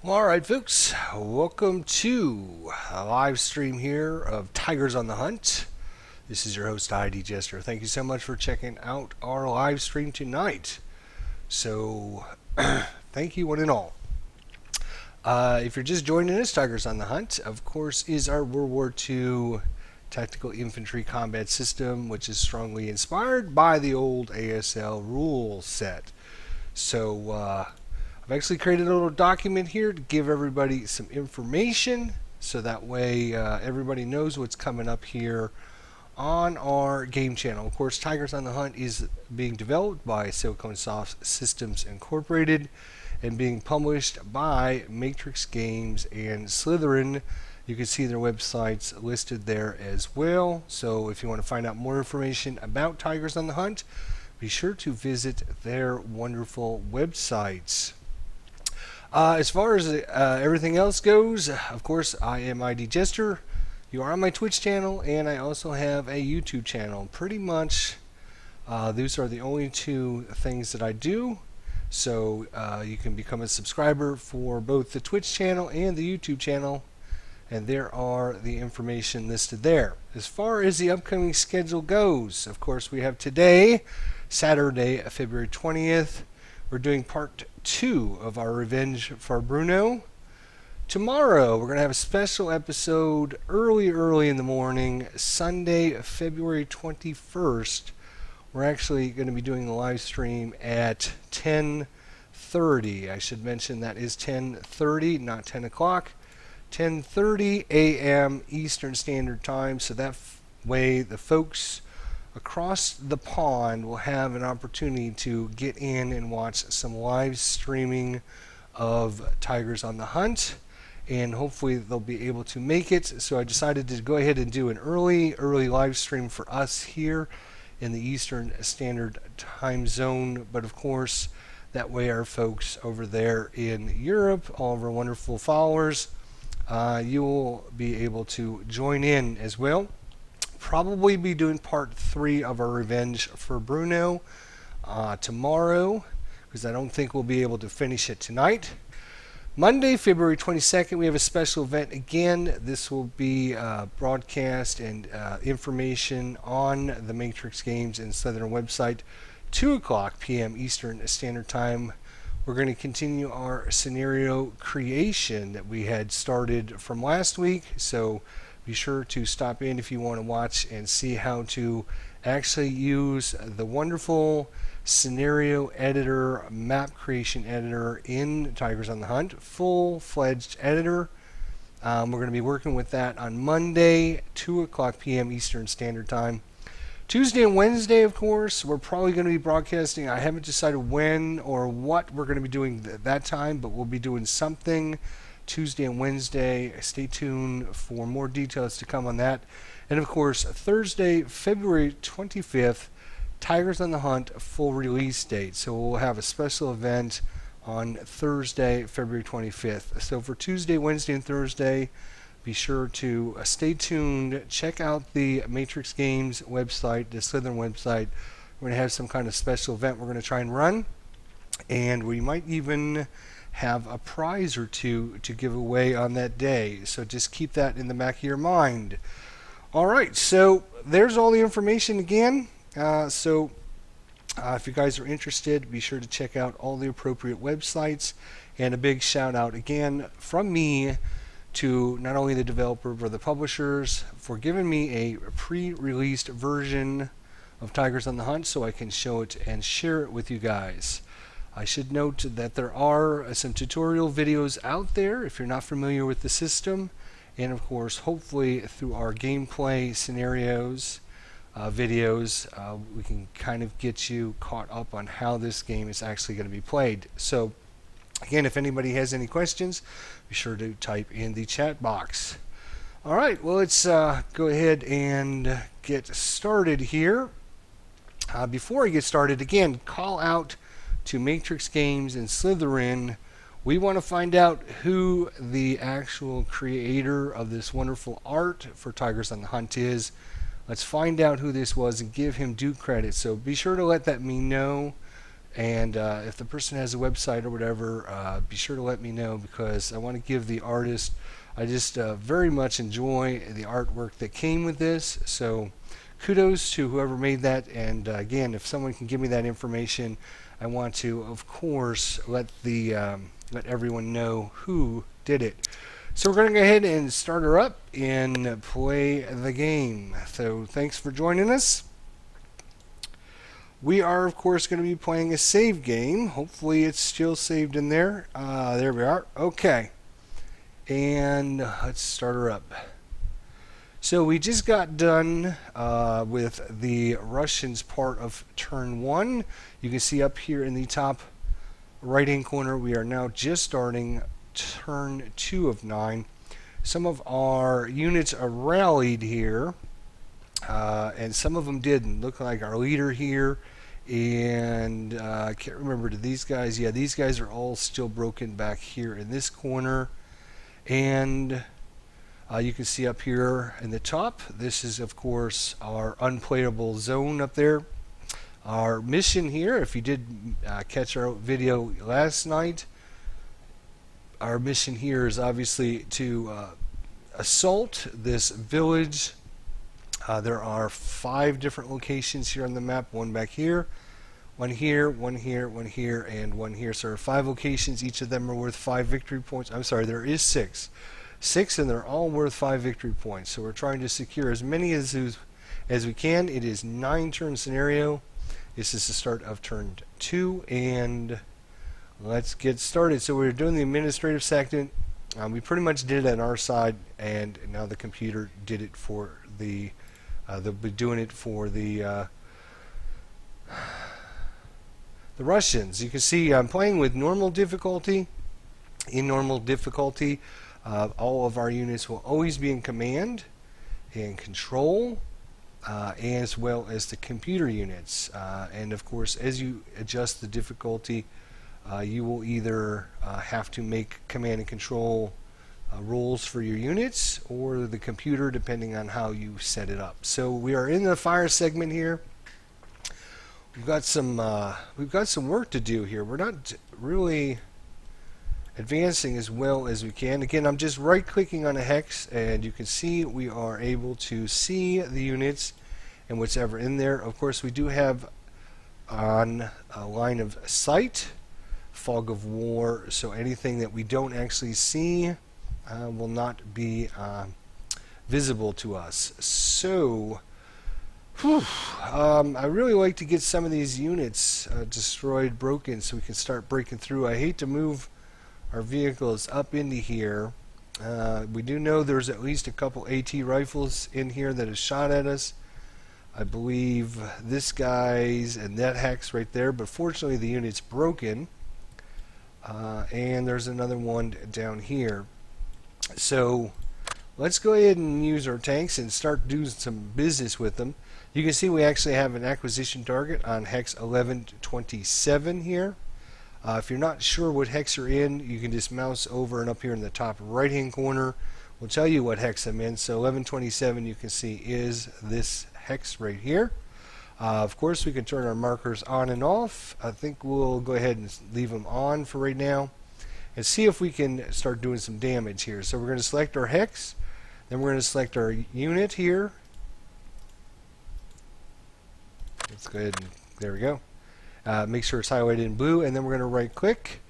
Alright folks, welcome to a live stream here of Tigers on the Hunt. This is your host ID Jester. Thank you so much for checking out our live stream tonight. So, thank you one and all. If you're just joining us, Tigers on the Hunt, of course, is our World War II tactical infantry combat system, which is strongly inspired by the old ASL rule set. So, I've actually created a little document here to give everybody some information so that way everybody knows what's coming up here on our game channel. Of course, Tigers on the Hunt is being developed by Silicon Soft Systems Incorporated and being published by Matrix Games and Slytherin. You can see their websites listed there as well. So if you want to find out more information about Tigers on the Hunt, be sure to visit their wonderful websites. As far as everything else goes, of course, I am ID Jester. You are on my Twitch channel, and I also have a YouTube channel. Pretty much, these are the only two things that I do. So you can become a subscriber for both the Twitch channel and the YouTube channel, and there are the information listed there. As far as the upcoming schedule goes, of course, we have today, Saturday, February 20th. We're doing part 2 of our Revenge for Bruno. Tomorrow, we're going to have a special episode early in the morning, Sunday, February 21st. We're actually going to be doing the live stream at 10:30. I should mention that is 10:30, not 10 o'clock. 10:30 a.m. Eastern Standard Time, so that way the folks across the pond will have an opportunity to get in and watch some live streaming of Tigers on the Hunt, and hopefully they'll be able to make it. So I decided to go ahead and do an early live stream for us here in the Eastern Standard Time Zone, but of course that way our folks over there in Europe, all of our wonderful followers, you will be able to join in as well. Probably be doing part 3 of our Revenge for Bruno tomorrow, because I don't think we'll be able to finish it tonight. Monday, February 22nd, we have a special event again. This will be broadcast and information on the Matrix Games and Slytherin website, 2 o'clock p.m. Eastern Standard Time. We're going to continue our scenario creation that we had started from last week, so be sure to stop in if you want to watch and see how to actually use the wonderful scenario editor, map creation editor in Tigers on the Hunt, full-fledged editor. We're going to be working with that on Monday, 2 o'clock p.m. Eastern Standard Time. Tuesday and Wednesday, of course, we're probably going to be broadcasting. I haven't decided when or what we're going to be doing at that time, but we'll be doing something Tuesday and Wednesday. Stay tuned for more details to come on that. And of course, Thursday, February 25th, Tigers on the Hunt full release date. So we'll have a special event on Thursday, February 25th. So for Tuesday, Wednesday, and Thursday, be sure to stay tuned. Check out the Matrix Games website, the Slytherin website. We're going to have some kind of special event we're going to try and run. And we might even have a prize or two to give away on that day. So just keep that in the back of your mind. Alright, so there's all the information again. If you guys are interested, be sure to check out all the appropriate websites. And a big shout out again from me to not only the developer but the publishers for giving me a pre-released version of Tigers on the Hunt so I can show it and share it with you guys. I should note that there are some tutorial videos out there if you're not familiar with the system, and of course hopefully through our gameplay scenarios videos we can kind of get you caught up on how this game is actually going to be played. So again, if anybody has any questions, be sure to type in the chat box. Alright, well let's go ahead and get started here. Before I get started, again, call out to Matrix Games and Slytherin. We want to find out who the actual creator of this wonderful art for Tigers on the Hunt is. Let's find out who this was and give him due credit. So be sure to let me know And if the person has a website or whatever, be sure to let me know, because I want to give the artist, I just very much enjoy the artwork that came with this. So kudos to whoever made that. And again, if someone can give me that information, I want to, of course, let everyone know who did it. So we're going to go ahead and start her up and play the game. So thanks for joining us. We are, of course, going to be playing a save game. Hopefully it's still saved in there. There we are. Okay. And let's start her up. So we just got done with the Russians part of turn 1. You can see up here in the top right-hand corner, we are now just starting turn 2 of 9. Some of our units are rallied here, and some of them didn't. Look like our leader here, and I can't remember, did these guys, yeah, these guys are all still broken back here in this corner. And you can see up here in the top, this is of course our unplayable zone up there. Our mission here, if you did catch our video last night, our mission here is obviously to assault this village. There are 5 different locations here on the map, one back here, one here, one here, one here, and one here. So there are 5 locations. Each of them are worth 5 victory points. I'm sorry, there is 6. 6, and they're all worth 5 victory points. So we're trying to secure as many as we can. It is 9-turn scenario. This is the start of turn 2, and let's get started. So we're doing the administrative section. We pretty much did it on our side, and now the computer did it for the. They'll be doing it for the Russians. You can see I'm playing with normal difficulty. In normal difficulty, all of our units will always be in command and control, as well as the computer units. And of course, as you adjust the difficulty, you will either have to make command and control rules for your units, or the computer, depending on how you set it up. So we are in the fire segment here. We've got some work to do here. We're not really advancing as well as we can. Again, I'm just right clicking on a hex, and you can see we are able to see the units and whatever in there. Of course, we do have on a line of sight, fog of war, so anything that we don't actually see will not be visible to us. So I really like to get some of these units destroyed, broken, so we can start breaking through. I hate to move our vehicles up into here. We do know there's at least a couple AT rifles in here that have shot at us. I believe this guy's and that hex right there, but fortunately the unit's broken. And there's another one down here. So let's go ahead and use our tanks and start doing some business with them. You can see we actually have an acquisition target on hex 1127 here. If you're not sure what hex you're in, you can just mouse over, and up here in the top right hand corner will tell you what hex I'm in. So 1127, you can see, is this hex right here. Of course, we can turn our markers on and off. I think we'll go ahead and leave them on for right now and see if we can start doing some damage here. So we're going to select our hex, then we're going to select our unit here. Let's go ahead and, there we go. Make sure it's highlighted in blue, and then we're going to right click.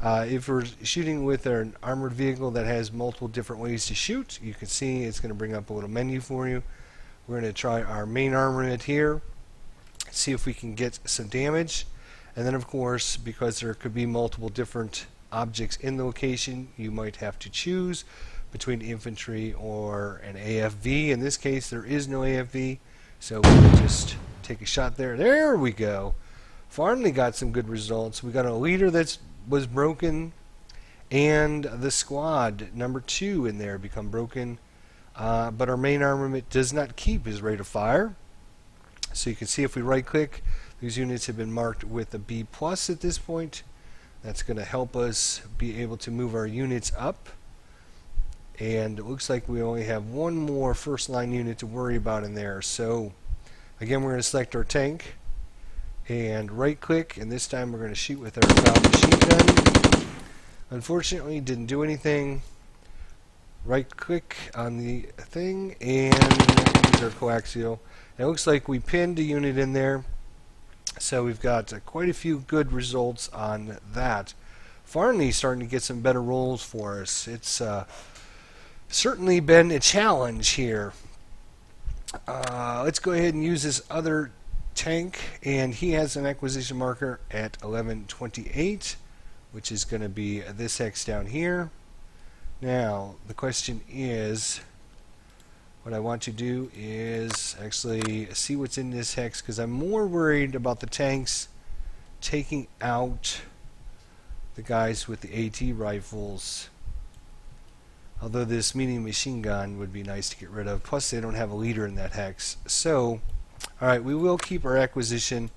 If we're shooting with an armored vehicle that has multiple different ways to shoot, you can see it's going to bring up a little menu for you. We're going to try our main armament here, see if we can get some damage. And then of course, because there could be multiple different objects in the location, you might have to choose between infantry or an AFV. In this case, there is no AFV, so we'll just take a shot there. There we go. Finally got some good results. We got a leader that was broken, and the squad number 2 in there become broken, but our main armament does not keep his rate of fire. So you can see if we right click, these units have been marked with a B+ at this point. That's going to help us be able to move our units up. And it looks like we only have one more first line unit to worry about in there. So again, we're going to select our tank, and right click, and this time we're going to shoot with our bow machine gun. Unfortunately, didn't do anything. Right click on the thing and use our coaxial. And it looks like we pinned a unit in there, so we've got quite a few good results on that. Finally starting to get some better rolls for us. It's certainly been a challenge here. Let's go ahead and use this other tank, and he has an acquisition marker at 1128, which is going to be this hex down here. Now the question is, what I want to do is actually see what's in this hex, because I'm more worried about the tanks taking out the guys with the AT rifles. Although this medium machine gun would be nice to get rid of. Plus they don't have a leader in that hex. So, alright, we will keep our acquisition.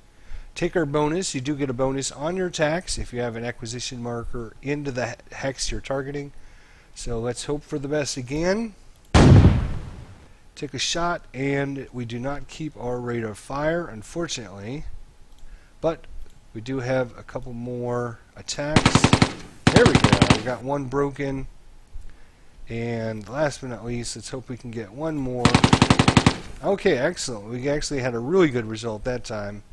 Take our bonus. You do get a bonus on your attacks if you have an acquisition marker into the hex you're targeting. So let's hope for the best again. Take a shot, and we do not keep our rate of fire, unfortunately. But we do have a couple more attacks. There we go. We got one broken. And last but not least, let's hope we can get one more. Okay, excellent. We actually had a really good result that time.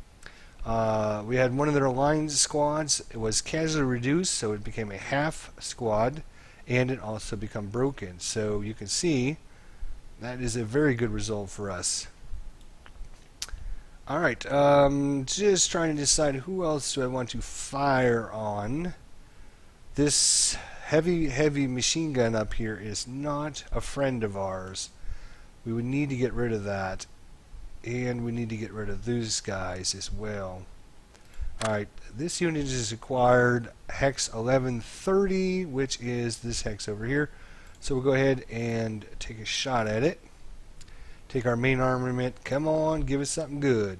We had one of their line squads. It was casually reduced, so it became a half squad, and it also become broken. So you can see that is a very good result for us. Alright, just trying to decide who else do I want to fire on. This heavy machine gun up here is not a friend of ours. We would need to get rid of that, and we need to get rid of those guys as well. Alright, this unit is acquired hex 1130, which is this hex over here. So we'll go ahead and take a shot at it. Take our main armament. Come on, give us something good.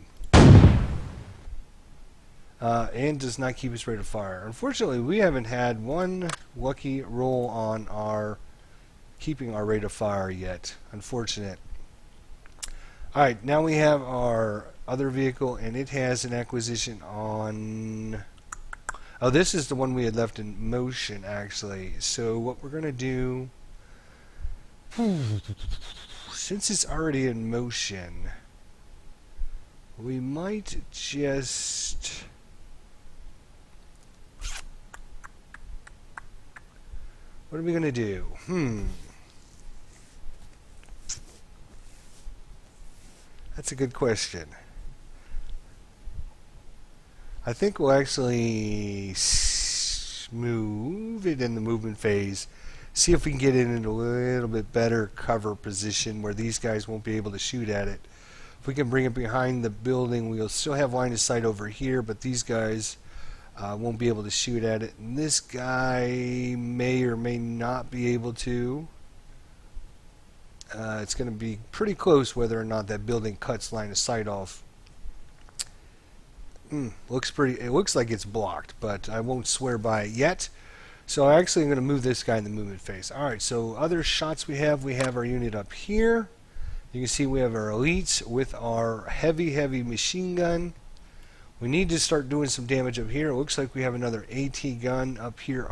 And does not keep its rate of fire. Unfortunately, we haven't had one lucky roll on our keeping our rate of fire yet. Unfortunate. Alright, now we have our other vehicle, and it has an acquisition on... Oh, this is the one we had left in motion, actually. So what we're going to do... Since it's already in motion, we might just... What are we going to do? That's a good question. I think we'll actually move it in the movement phase. See if we can get it in a little bit better cover position where these guys won't be able to shoot at it. If we can bring it behind the building, we'll still have line of sight over here, but these guys won't be able to shoot at it. And this guy may or may not be able to. It's going to be pretty close whether or not that building cuts line of sight off. It looks like it's blocked, but I won't swear by it yet. So I actually am going to move this guy in the movement phase. Alright, so other shots we have our unit up here. You can see we have our elites with our heavy machine gun. We need to start doing some damage up here. It looks like we have another AT gun up here.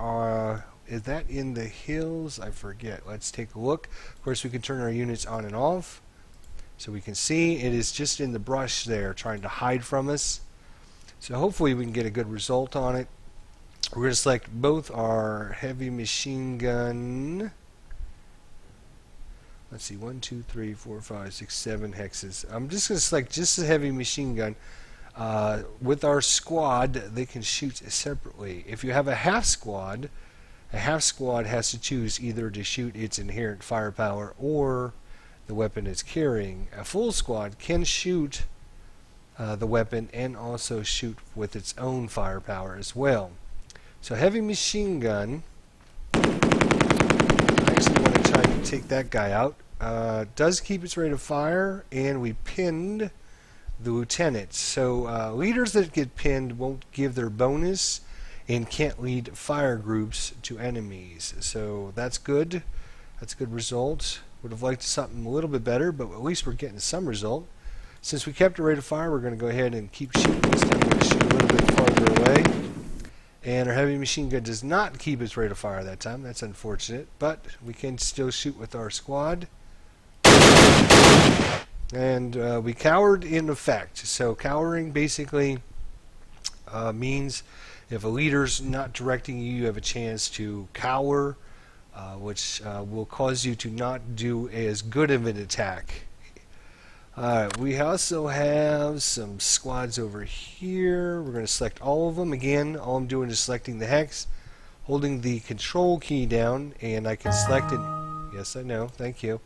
Is that in the hills? I forget. Let's take a look. Of course, we can turn our units on and off. So we can see it is just in the brush there trying to hide from us. So hopefully we can get a good result on it. We're going to select both our heavy machine gun. Let's see, 1, 2, 3, 4, 5, 6, 7 hexes. I'm just going to select just the heavy machine gun. With our squad, they can shoot separately. If you have a half squad has to choose either to shoot its inherent firepower or the weapon it's carrying. A full squad can shoot the weapon and also shoot with its own firepower as well. So heavy machine gun, I actually want to try to take that guy out. Does keep its rate of fire, and we pinned the lieutenant. So leaders that get pinned won't give their bonus and can't lead fire groups to enemies. So that's good. That's a good result. Would have liked something a little bit better, but at least we're getting some result. Since we kept the rate of fire, we're going to go ahead and keep shooting. This time we're going to push a little bit farther away. And our heavy machine gun does not keep its rate of fire that time. That's unfortunate, but we can still shoot with our squad. And we cowered in effect. So cowering basically means if a leader's not directing you, you have a chance to cower, which will cause you to not do as good of an attack. Alright, we also have some squads over here. We're going to select all of them. Again, all I'm doing is selecting the hex, holding the control key down, and I can select it. Yes, I know. Thank you.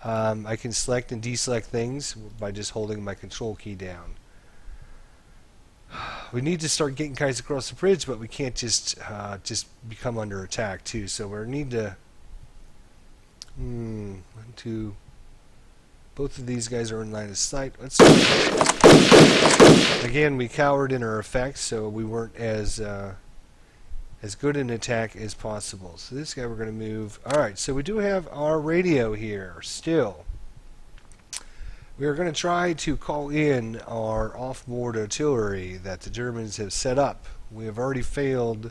I can select and deselect things by just holding my control key down. We need to start getting guys across the bridge, but we can't just become under attack too. So we need to. One, two. Both of these guys are in line of sight. Let's. Again, we cowered in our effects, so we weren't as good an attack as possible. So this guy we're going to move. All right. So we do have our radio here still. We are going to try to call in our off-board artillery that the Germans have set up. We have already failed.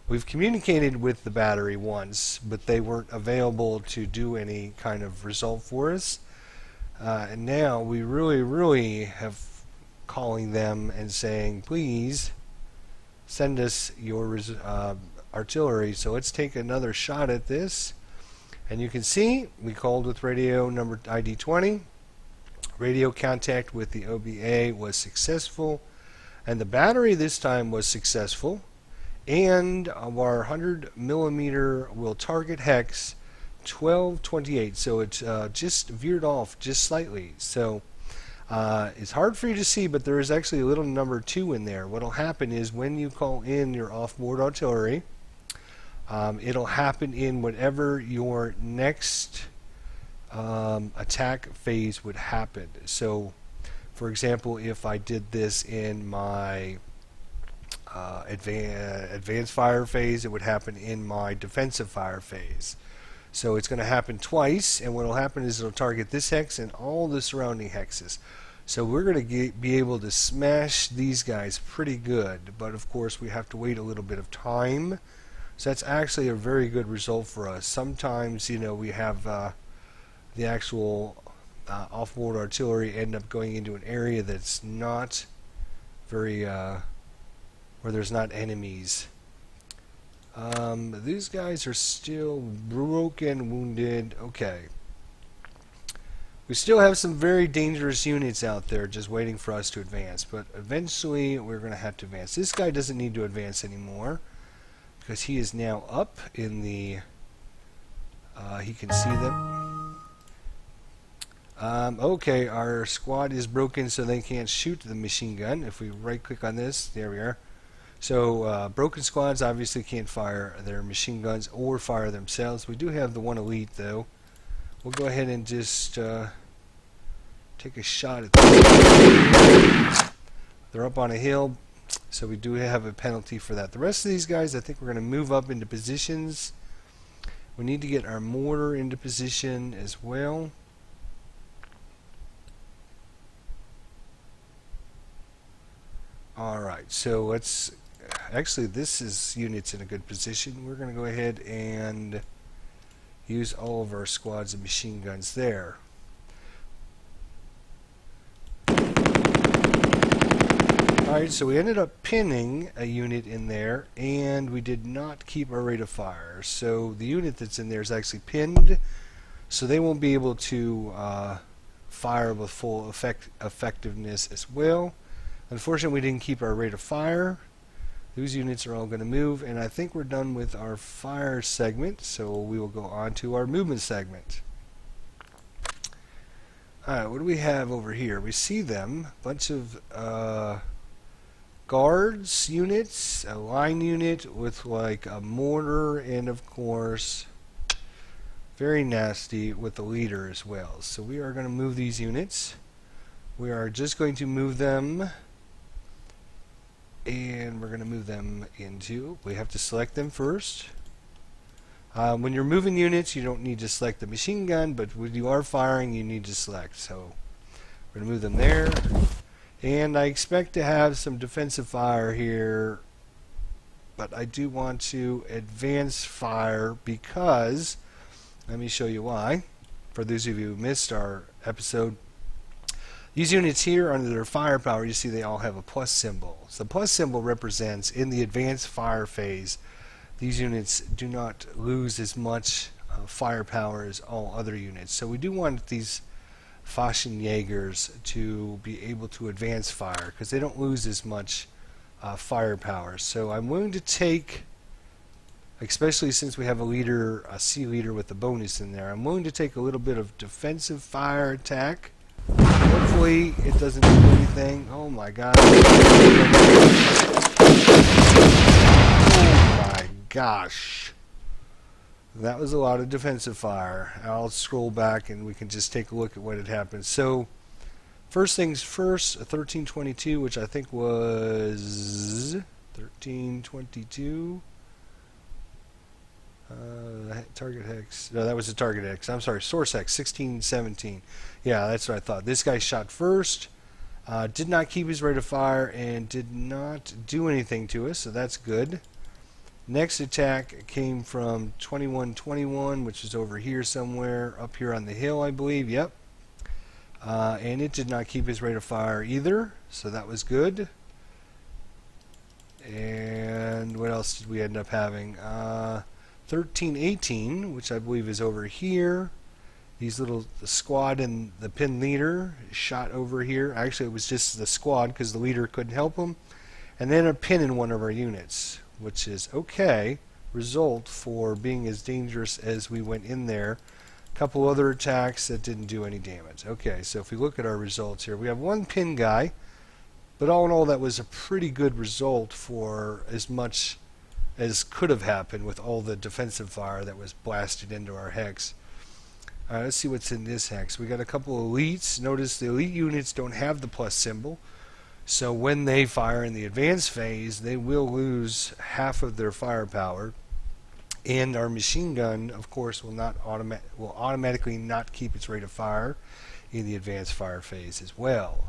We've communicated with the battery once, but they weren't available to do any kind of result for us. And now we really have calling them and saying, please send us your artillery. So let's take another shot at this. And you can see we called with radio number ID 20. Radio contact with the OBA was successful, and the battery this time was successful, and our 100 millimeter will target hex 1228, so it just veered off just slightly. So it's hard for you to see, but there is actually a little number 2 in there. What will happen is when you call in your off-board artillery, it'll happen in whatever your next attack phase would happen. So for example, if I did this in my advanced fire phase, it would happen in my defensive fire phase. So it's going to happen twice, and what will happen is it'll target this hex and all the surrounding hexes. So we're going to be able to smash these guys pretty good, but of course we have to wait a little bit of time. So that's actually a very good result for us. Sometimes, you know, we have the actual off-board artillery end up going into an area that's not very where there's not enemies. These guys are still broken, wounded. Okay. We still have some very dangerous units out there just waiting for us to advance, but eventually we're going to have to advance. This guy doesn't need to advance anymore because he is now up in the he can see them. Okay, our squad is broken, so they can't shoot the machine gun. If we right click on this, there we are. So broken squads obviously can't fire their machine guns or fire themselves. We do have the one elite though. We'll go ahead and just take a shot at them. They're up on a hill, so we do have a penalty for that. The rest of these guys, I think we're going to move up into positions. We need to get our mortar into position as well. Alright, so let's actually this is units in a good position. We're going to go ahead and use all of our squads of machine guns there. Alright, so we ended up pinning a unit in there, and we did not keep our rate of fire. So the unit that's in there is actually pinned, so they won't be able to fire with full effectiveness as well. Unfortunately, we didn't keep our rate of fire. Those units are all going to move, and I think we're done with our fire segment, so we will go on to our movement segment. Alright, what do we have over here? We see them, a bunch of guards units, a line unit with like a mortar, and of course, very nasty with the leader as well. So we are going to move these units. We are just going to move them. And we're going to move them into, we have to select them first. When you're moving units, you don't need to select the machine gun, but when you are firing, you need to select. So we're going to move them there. And I expect to have some defensive fire here, but I do want to advance fire because, let me show you why. For those of you who missed our episode, these units here, under their firepower, you see they all have a plus symbol. So the plus symbol represents in the advanced fire phase, these units do not lose as much firepower as all other units. So we do want these Faschenjägers to be able to advance fire because they don't lose as much firepower. So I'm willing to take, especially since we have a leader, a C leader with a bonus in there, I'm willing to take a little bit of defensive fire attack. Hopefully it doesn't do anything. Oh my god. Oh my gosh. That was a lot of defensive fire. I'll scroll back and we can just take a look at what had happened. So, first things first, 1322, which I think was 1322. Target hex. No, that was the target hex. I'm sorry, source hex, 1617. Yeah, that's what I thought. This guy shot first, did not keep his rate of fire, and did not do anything to us, so that's good. Next attack came from 2121, which is over here somewhere, up here on the hill, I believe. Yep. And it did not keep his rate of fire either, so that was good. And what else did we end up having? 1318, which I believe is over here. These little the squad and the pin leader shot over here. Actually, it was just the squad because the leader couldn't help him. And then a pin in one of our units, which is okay result for being as dangerous as we went in there. A couple other attacks that didn't do any damage. Okay, so if we look at our results here, we have one pin guy, but all in all that was a pretty good result for as much as could have happened with all the defensive fire that was blasted into our hex. Let's see what's in this hex. We got a couple of elites. Notice the elite units don't have the plus symbol. So when they fire in the advanced phase, they will lose half of their firepower, and our machine gun, of course, will automatically not keep its rate of fire in the advanced fire phase as well.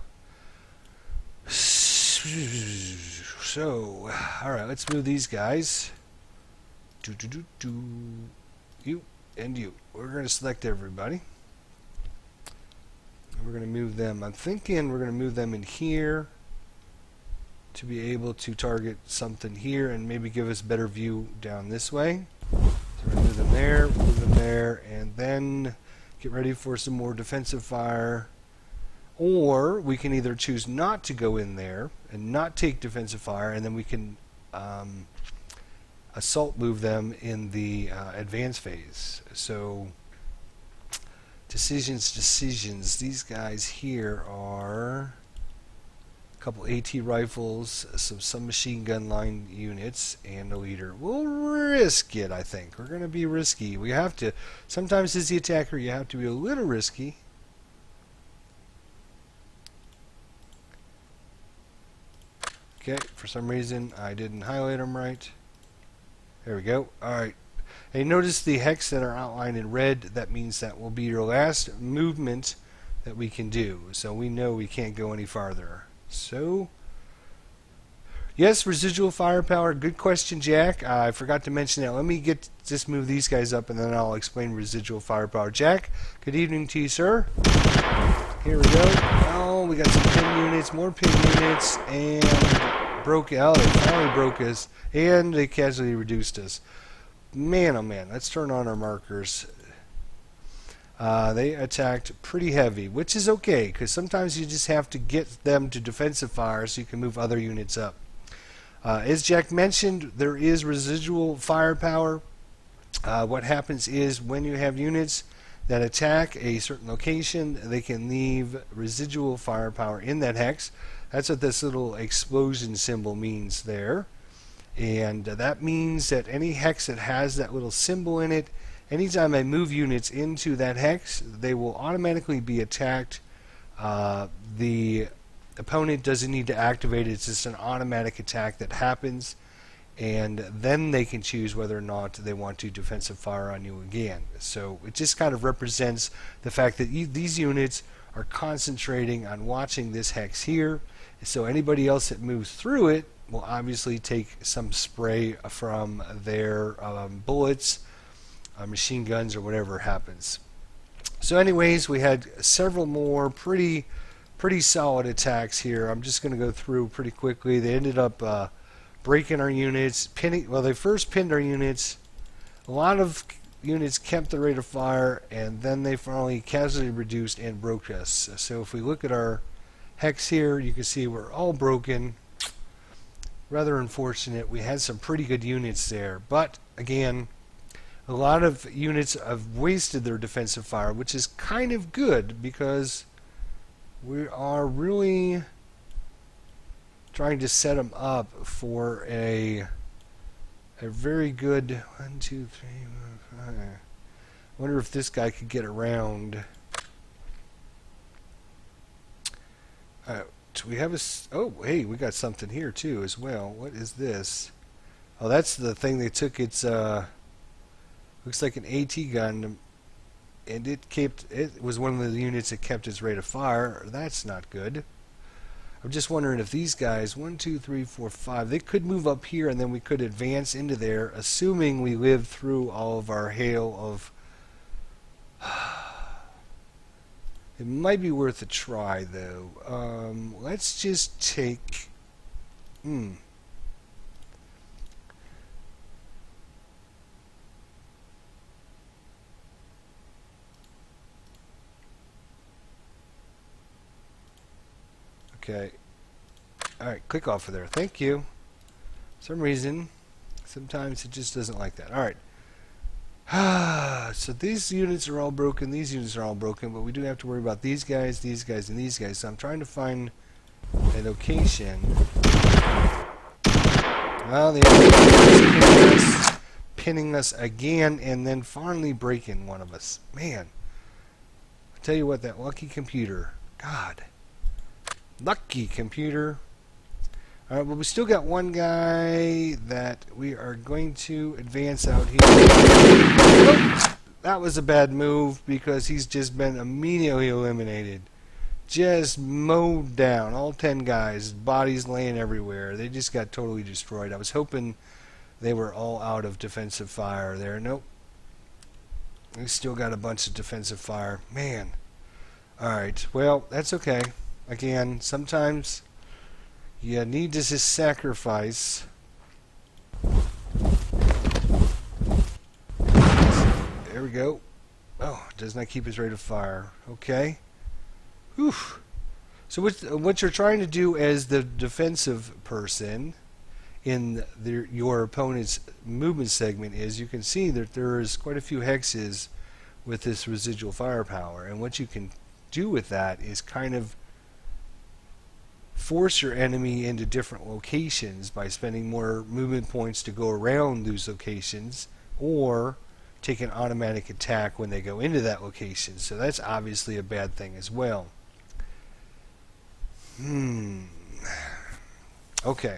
So, all right, let's move these guys. You and you. We're going to select everybody. We're going to move them. I'm thinking we're going to move them in here to be able to target something here and maybe give us a better view down this way. So we're going to move them there, and then get ready for some more defensive fire. Or we can either choose not to go in there and not take defensive fire, and then we can assault move them in the advanced phase. So decisions. These guys here are a couple AT rifles, some machine gun line units, and a leader. We'll risk it, I think. We're going to be risky. We have to. Sometimes as the attacker, you have to be a little risky. Okay, for some reason I didn't highlight them right. There we go. Alright. And notice the hex that are outlined in red, that means that will be your last movement that we can do. So we know we can't go any farther. So, yes, residual firepower. Good question, Jack. I forgot to mention that. Let me just move these guys up and then I'll explain residual firepower. Jack, good evening to you, sir. Here we go. Oh, we got some pin units, more pin units, and they finally broke us, and they casually reduced us. Man, oh man, let's turn on our markers. They attacked pretty heavy, which is okay, because sometimes you just have to get them to defensive fire so you can move other units up. As Jack mentioned, there is residual firepower. What happens is when you have units that attack a certain location, they can leave residual firepower in that hex. That's what this little explosion symbol means there. And that means that any hex that has that little symbol in it, anytime I move units into that hex, they will automatically be attacked. The opponent doesn't need to activate it. It's just an automatic attack that happens. And then they can choose whether or not they want to defensive fire on you again. So it just kind of represents the fact that these units are concentrating on watching this hex here, So anybody else that moves through it will obviously take some spray from their bullets, machine guns, or whatever happens. So anyways, we had several more pretty solid attacks here. I'm just going to go through pretty quickly. They ended up breaking our units, pinning. Well, they first pinned our units. A lot of units kept the rate of fire, and then they finally casualty reduced and broke us. So if we look at our hex here, you can see we're all broken. Rather unfortunate. We had some pretty good units there, but again, a lot of units have wasted their defensive fire, which is kind of good because we are really trying to set them up for a very good 1, 2, 3, 4, 5. I wonder if this guy could get around. We have a. Oh, hey, we got something here too as well. What is this? Oh, that's the thing they took. It's looks like an AT gun, and it was one of the units that kept its rate of fire. That's not good. I'm just wondering if these guys, 1, 2, 3, 4, 5, they could move up here, and then we could advance into there, assuming we live through all of our hail of. It might be worth a try, though. Let's just take. Okay. Alright, click off of there. Thank you. For some reason, sometimes it just doesn't like that. Alright. So these units are all broken, these units are all broken, but we do have to worry about these guys, and these guys. So I'm trying to find a location. Well, the enemy is pinning us again, and then finally breaking one of us. Man. I tell you what, that lucky computer. God. Lucky computer. Alright, well, we still got one guy that we are going to advance out here. Oh, that was a bad move because he's just been immediately eliminated. Just mowed down. All 10 guys. Bodies laying everywhere. They just got totally destroyed. I was hoping they were all out of defensive fire there. Nope. We still got a bunch of defensive fire. Man. Alright, well, that's okay. Again, sometimes you need to just sacrifice. There we go. Oh, does not keep his rate of fire. Okay. Whew. So what you're trying to do as the defensive person in your opponent's movement segment is you can see that there's quite a few hexes with this residual firepower, and what you can do with that is kind of force your enemy into different locations by spending more movement points to go around those locations, or take an automatic attack when they go into that location. So that's obviously a bad thing as well. Okay.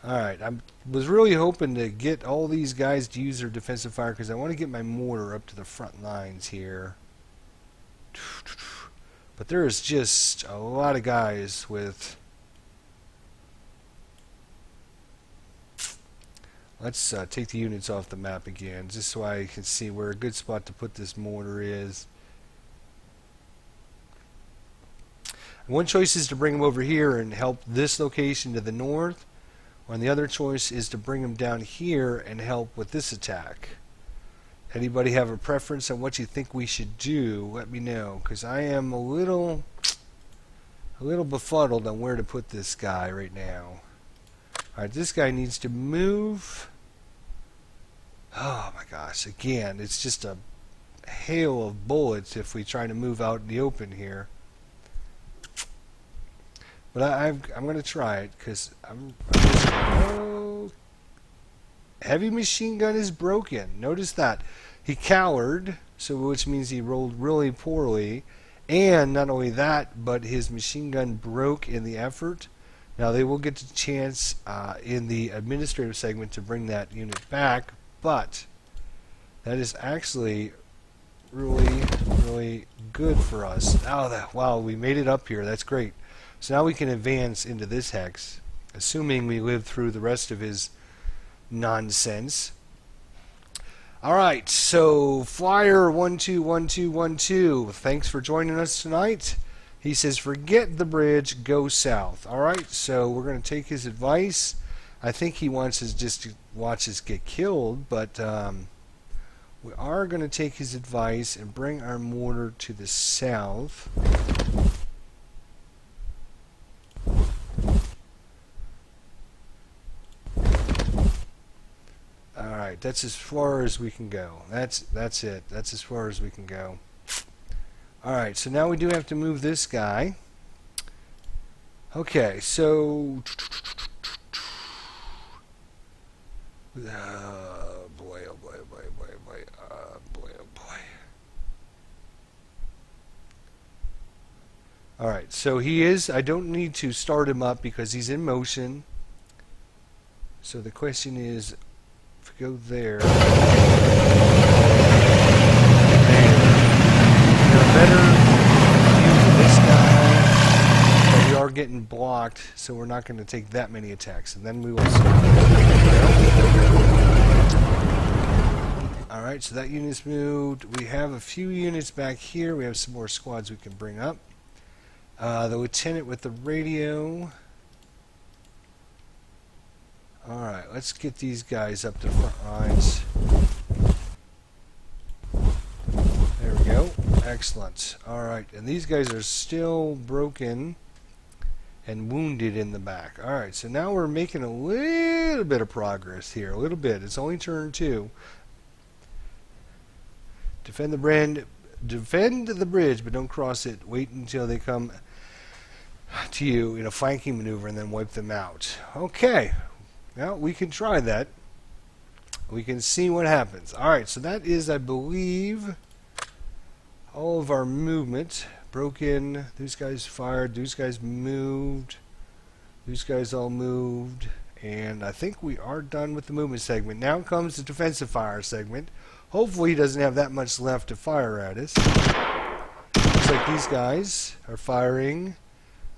Alright, I was really hoping to get all these guys to use their defensive fire because I want to get my mortar up to the front lines here. But there is just a lot of guys with. Let's take the units off the map again, just so I can see where a good spot to put this mortar is. One choice is to bring them over here and help this location to the north, and the other choice is to bring them down here and help with this attack. Anybody have a preference on what you think we should do? Let me know, because I am a little befuddled on where to put this guy right now. Alright, this guy needs to move. Oh my gosh, again, it's just a hail of bullets if we try to move out in the open here. But I'm going to try it, because I'm just, oh, heavy machine gun is broken. Notice that. He cowered, so which means he rolled really poorly. And not only that, but his machine gun broke in the effort. Now they will get the chance in the administrative segment to bring that unit back, but that is actually really good for us. Oh, wow, we made it up here. That's great. So now we can advance into this hex, assuming we live through the rest of his nonsense. Alright, so Flyer121212, thanks for joining us tonight. He says, forget the bridge, go south. Alright, so we're going to take his advice. I think he wants us just to watch us get killed, but we are going to take his advice and bring our mortar to the south. Alright, that's as far as we can go. That's it. That's as far as we can go. Alright, so now we do have to move this guy. Okay, so... boy, oh boy, oh boy, boy, boy, boy, oh boy. Alright, so he is... I don't need to start him up because he's in motion. So the question is... If we go there, we're better use this guy, but we are getting blocked, so we're not going to take that many attacks, and then we will see. Alright, so that unit's moved. We have a few units back here. We have some more squads we can bring up. The lieutenant with the radio. Alright, let's get these guys up to front lines. There we go. Excellent. Alright, and these guys are still broken and wounded in the back. Alright, so now we're making a little bit of progress here. A little bit. It's only turn 2. Defend the bridge, but don't cross it. Wait until they come to you in a flanking maneuver and then wipe them out. Okay. Well, we can try that. We can see what happens. Alright, so that is, I believe, all of our movement. Broken. These guys fired. These guys moved. These guys all moved. And I think we are done with the movement segment. Now comes the defensive fire segment. Hopefully he doesn't have that much left to fire at us. Looks like these guys are firing.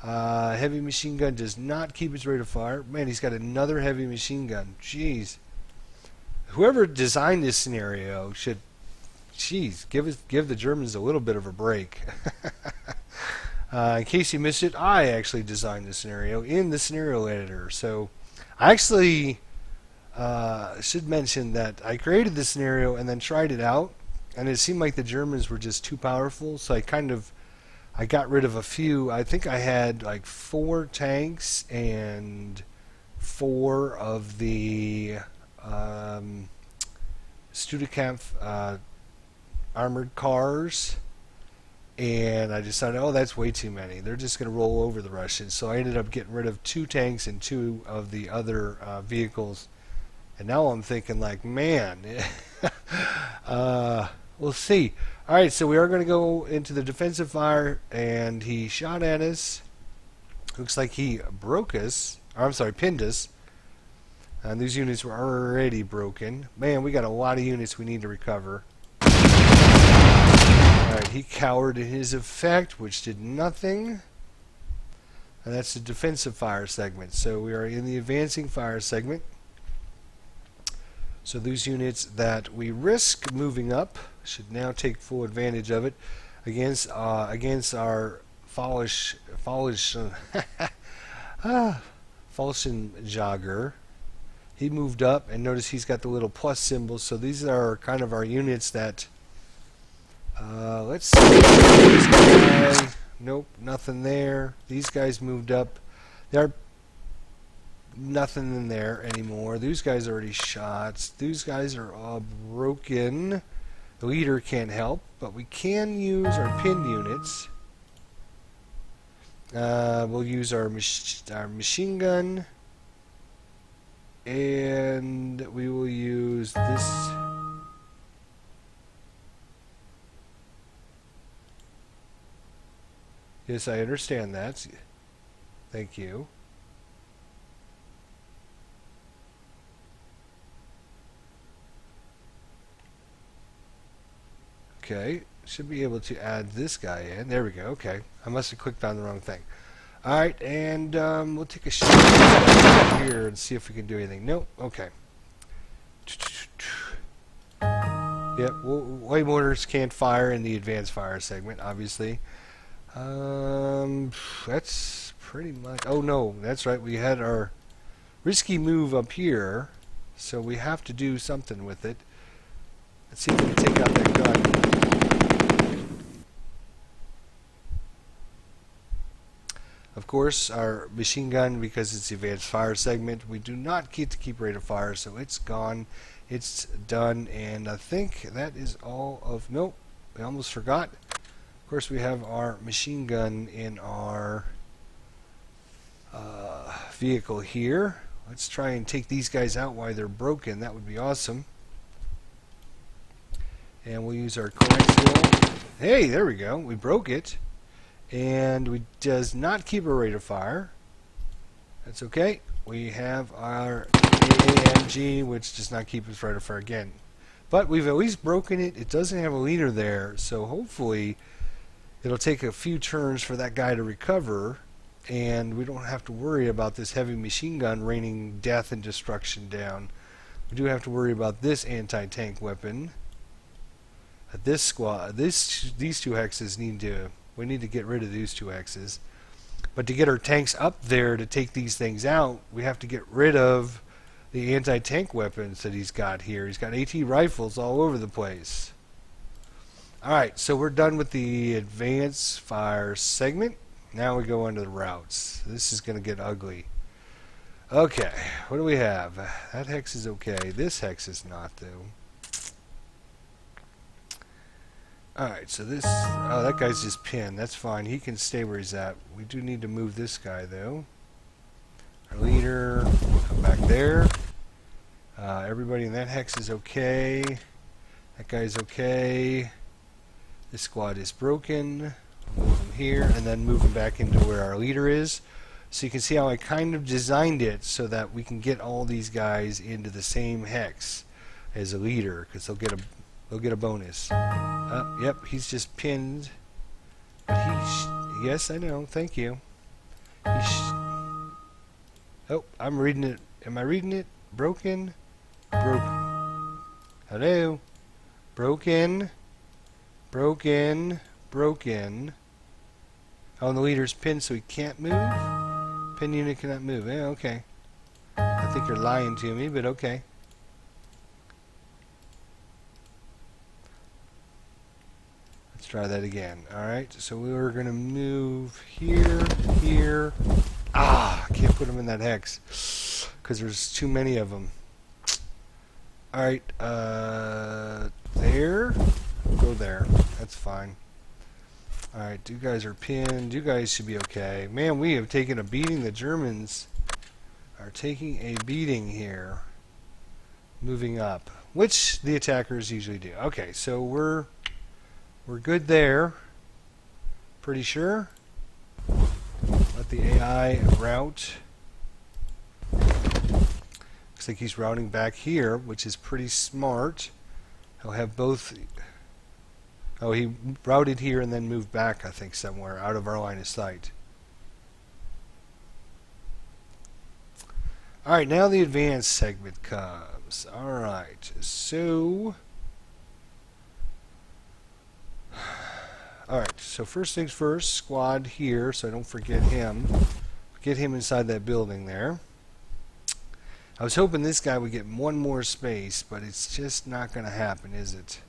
Heavy machine gun does not keep its rate of fire. Man, he's got another heavy machine gun. Jeez. Whoever designed this scenario should, jeez, give the Germans a little bit of a break. In case you missed it, I actually designed the scenario in the scenario editor. So I actually should mention that I created the scenario and then tried it out, and it seemed like the Germans were just too powerful. So I got rid of a few. I think I had like 4 tanks and 4 of the Studekampf armored cars, and I decided, oh, that's way too many. They're just going to roll over the Russians. So I ended up getting rid of 2 tanks and 2 of the other vehicles. And now I'm thinking, like, man, we'll see. Alright, so we are going to go into the defensive fire, and he shot at us. Looks like he broke us. Or, I'm sorry, pinned us. And these units were already broken. Man, we got a lot of units we need to recover. Alright, he cowered in his effect, which did nothing. And that's the defensive fire segment. So we are in the advancing fire segment. So these units that we risk moving up should now take full advantage of it against our Falschenjäger. He moved up, and notice he's got the little plus symbol. So these are kind of our units that let's see. This guy, nope, nothing there. These guys moved up. They're nothing in there anymore. These guys are already shot. These guys are all broken. The leader can't help, but we can use our pinned units. We'll use our machine gun, and we will use this. Yes, I understand that. Thank you. Okay, should be able to add this guy in. There we go. Okay, I must have clicked on the wrong thing. Alright, and we'll take a shot here and see if we can do anything. Nope, okay. Yep, way mortars can't fire in the advanced fire segment, obviously. That's pretty much... Oh no, that's right, we had our risky move up here, so we have to do something with it. Let's see if we can take out that gun. Of course, our machine gun, because it's the advanced fire segment, we do not get to keep rate of fire, so it's gone. It's done, and I think that is all of... Nope, we almost forgot. Of course, we have our machine gun in our vehicle here. Let's try and take these guys out while they're broken. That would be awesome. And we'll use our coaxial. Hey, there we go. We broke it. And we does not keep a rate of fire. That's okay. We have our AAMG, which does not keep its rate of fire again. But we've at least broken it. It doesn't have a leader there, so hopefully it'll take a few turns for that guy to recover, and we don't have to worry about this heavy machine gun raining death and destruction down. We do have to worry about this anti-tank weapon. This squad, these two hexes we need to get rid of these two hexes. But to get our tanks up there to take these things out, we have to get rid of the anti-tank weapons that he's got here. He's got AT rifles all over the place. Alright, so we're done with the advanced fire segment. Now we go on to the routes. This is going to get ugly. Okay, what do we have? That hex is okay. This hex is not, though. Alright, so this... Oh, that guy's just pinned. That's fine. He can stay where he's at. We do need to move this guy, though. Our leader, come back there. Everybody in that hex is okay. That guy's okay. This squad is broken. Move him here, and then move him back into where our leader is. So you can see how I kind of designed it so that we can get all these guys into the same hex as a leader, because they'll get a bonus. Yep, he's just pinned. But yes, I know. Thank you. Oh, I'm reading it. Am I reading it? Broken? Broken. Hello? Broken. Broken. Broken. Oh, and the leader's pinned so he can't move? Pin unit cannot move. Yeah, okay. I think you're lying to me, but okay. Let's try that again. Alright, so we were going to move here, here. Ah, I can't put them in that hex because there's too many of them. Alright, there. Go there. That's fine. Alright, you guys are pinned. You guys should be okay. Man, we have taken a beating. The Germans are taking a beating here. Moving up. Which the attackers usually do. Okay, so we're good there. Pretty sure. Let the AI route. Looks like he's routing back here, which is pretty smart. He'll have both... Oh, he routed here and then moved back, I think, somewhere out of our line of sight. Alright, now the advanced segment comes. Alright, so... Alright, so first things first, squad here, so I don't forget him. Get him inside that building there. I was hoping this guy would get one more space, but it's just not going to happen, is it?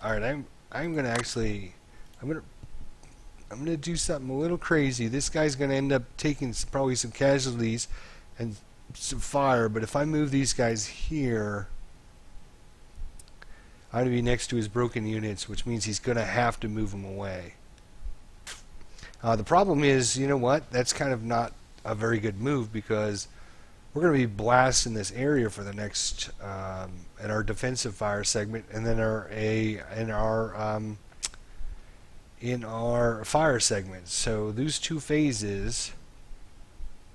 Alright, I'm gonna actually I'm gonna do something a little crazy. This guy's gonna end up taking probably some casualties and some fire, but if I move these guys here, I'm gonna be next to his broken units, which means he's gonna have to move them away. The problem is, you know what? That's kind of not a very good move because we're going to be blasting this area for the next in our defensive fire segment, and then in our fire segment. So those two phases.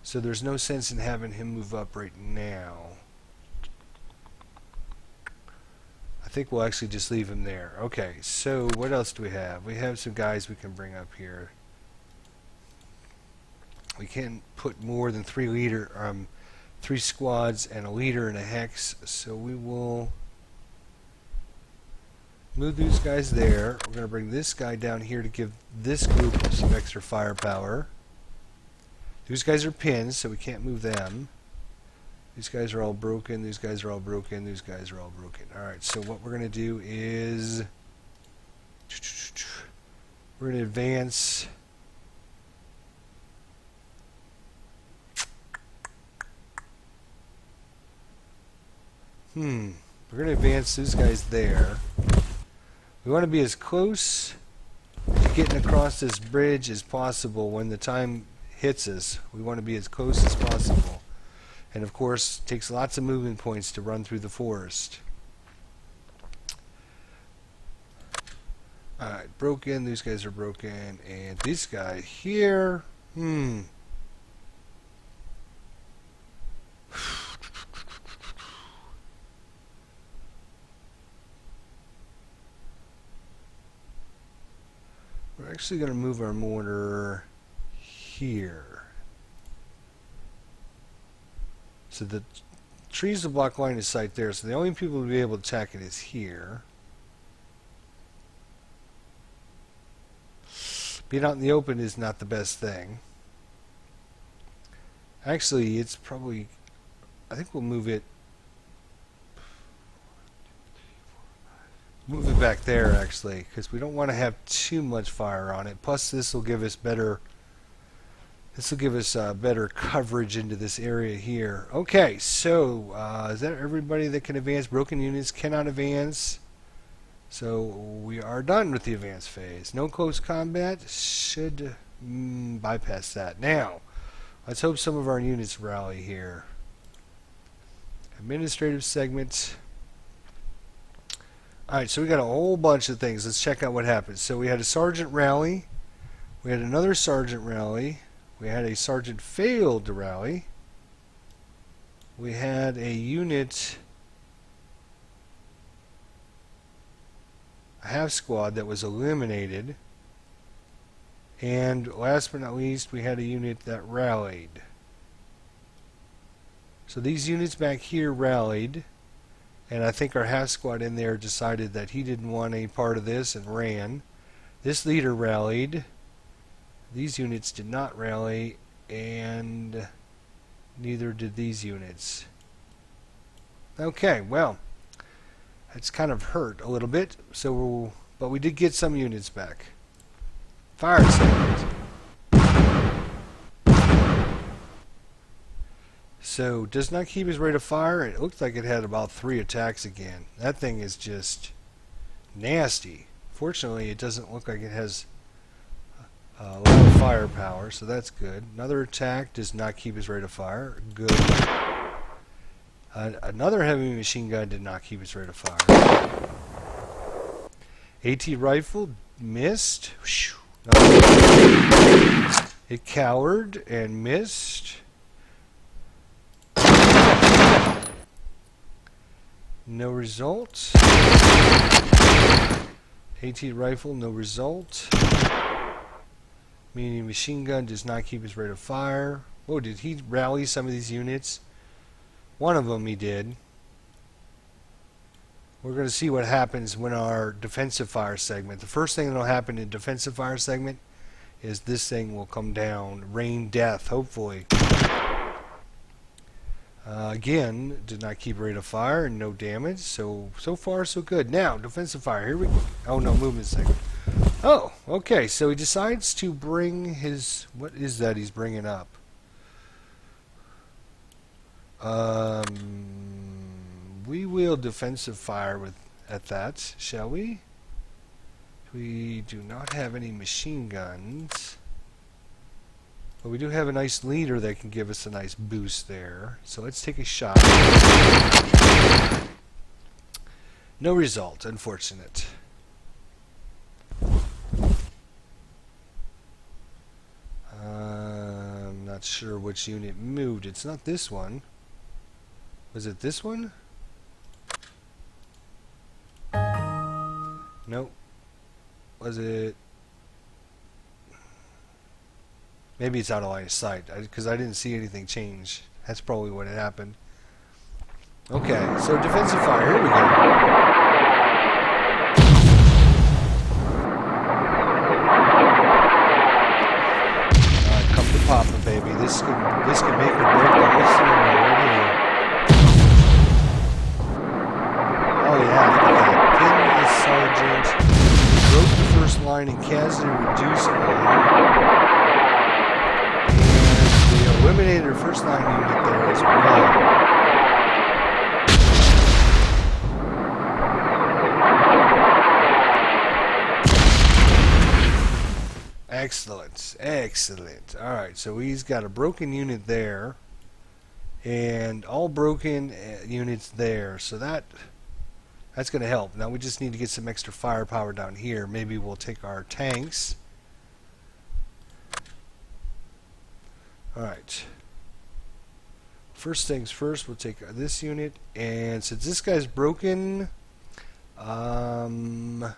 So there's no sense in having him move up right now. I think we'll actually just leave him there. Okay, so what else do we have? We have some guys we can bring up here. We can't put more than 3 squads and a leader and a hex, so we will move these guys there. We're going to bring this guy down here to give this group some extra firepower. These guys are pins, so we can't move them. These guys are all broken, these guys are all broken, these guys are all broken. Alright, so what we're going to do is we're going to advance. We're going to advance these guys there. We want to be as close to getting across this bridge as possible when the time hits us. We want to be as close as possible. And of course, it takes lots of movement points to run through the forest. Alright, broken. These guys are broken. And this guy here, We're actually going to move our mortar here. So the trees will block line of sight there, so the only people to be able to attack it is here. Being out in the open is not the best thing. Actually, it's probably, I think we'll move it back there actually, because we don't want to have too much fire on it. Plus this will give us better better coverage into this area here. Okay, so is that everybody that can advance? Broken units cannot advance. So we are done with the advance phase. No close combat. Should bypass that. Now, let's hope some of our units rally here. Administrative segment. Alright, so we got a whole bunch of things. Let's check out what happens. So we had a sergeant rally. We had another sergeant rally. We had a sergeant failed to rally. We had a unit, a half squad that was eliminated. And last but not least, we had a unit that rallied. So these units back here rallied. And I think our half squad in there decided that he didn't want any part of this and ran. This leader rallied. These units did not rally, and neither did these units. Okay, well, it's kind of hurt a little bit, but we did get some units back. Fire segment. So, does not keep his rate of fire. It looked like it had about 3 attacks again. That thing is just nasty. Fortunately, it doesn't look like it has a lot of firepower, so that's good. Another attack does not keep his rate of fire. Good. Another heavy machine gun did not keep his rate of fire. AT rifle missed. It cowered and missed. No result. AT rifle, no result. Meaning machine gun does not keep his rate of fire. Oh, did he rally some of these units? One of them he did. We're going to see what happens when our defensive fire segment. The first thing that will happen in defensive fire segment is this thing will come down. Rain death, hopefully. Again, did not keep rate of fire and no damage. So far so good. Now, defensive fire. Here we go. Oh no, movement segment. Oh, okay. So he decides to bring his... What is that he's bringing up? We will defensive fire at that, shall we? We do not have any machine guns. But we do have a nice leader that can give us a nice boost there. So let's take a shot. No result, unfortunate. I'm not sure which unit moved. It's not this one. Was it this one? Nope. Was it? Maybe it's out of line of sight because I didn't see anything change. That's probably what had happened. Okay, so defensive fire. Here we go. Come to Papa, baby. This can make or break the whole scenario right here. Oh yeah, look at that. Pin the sergeant. Broke the first line and casually reduced line. Eliminated her first line unit there as well. Excellent, excellent. Alright, so he's got a broken unit there, and all broken units there, so that's going to help. Now we just need to get some extra firepower down here. Maybe we'll take our tanks. Alright. First things first, we'll take this unit, and since this guy's broken, we'll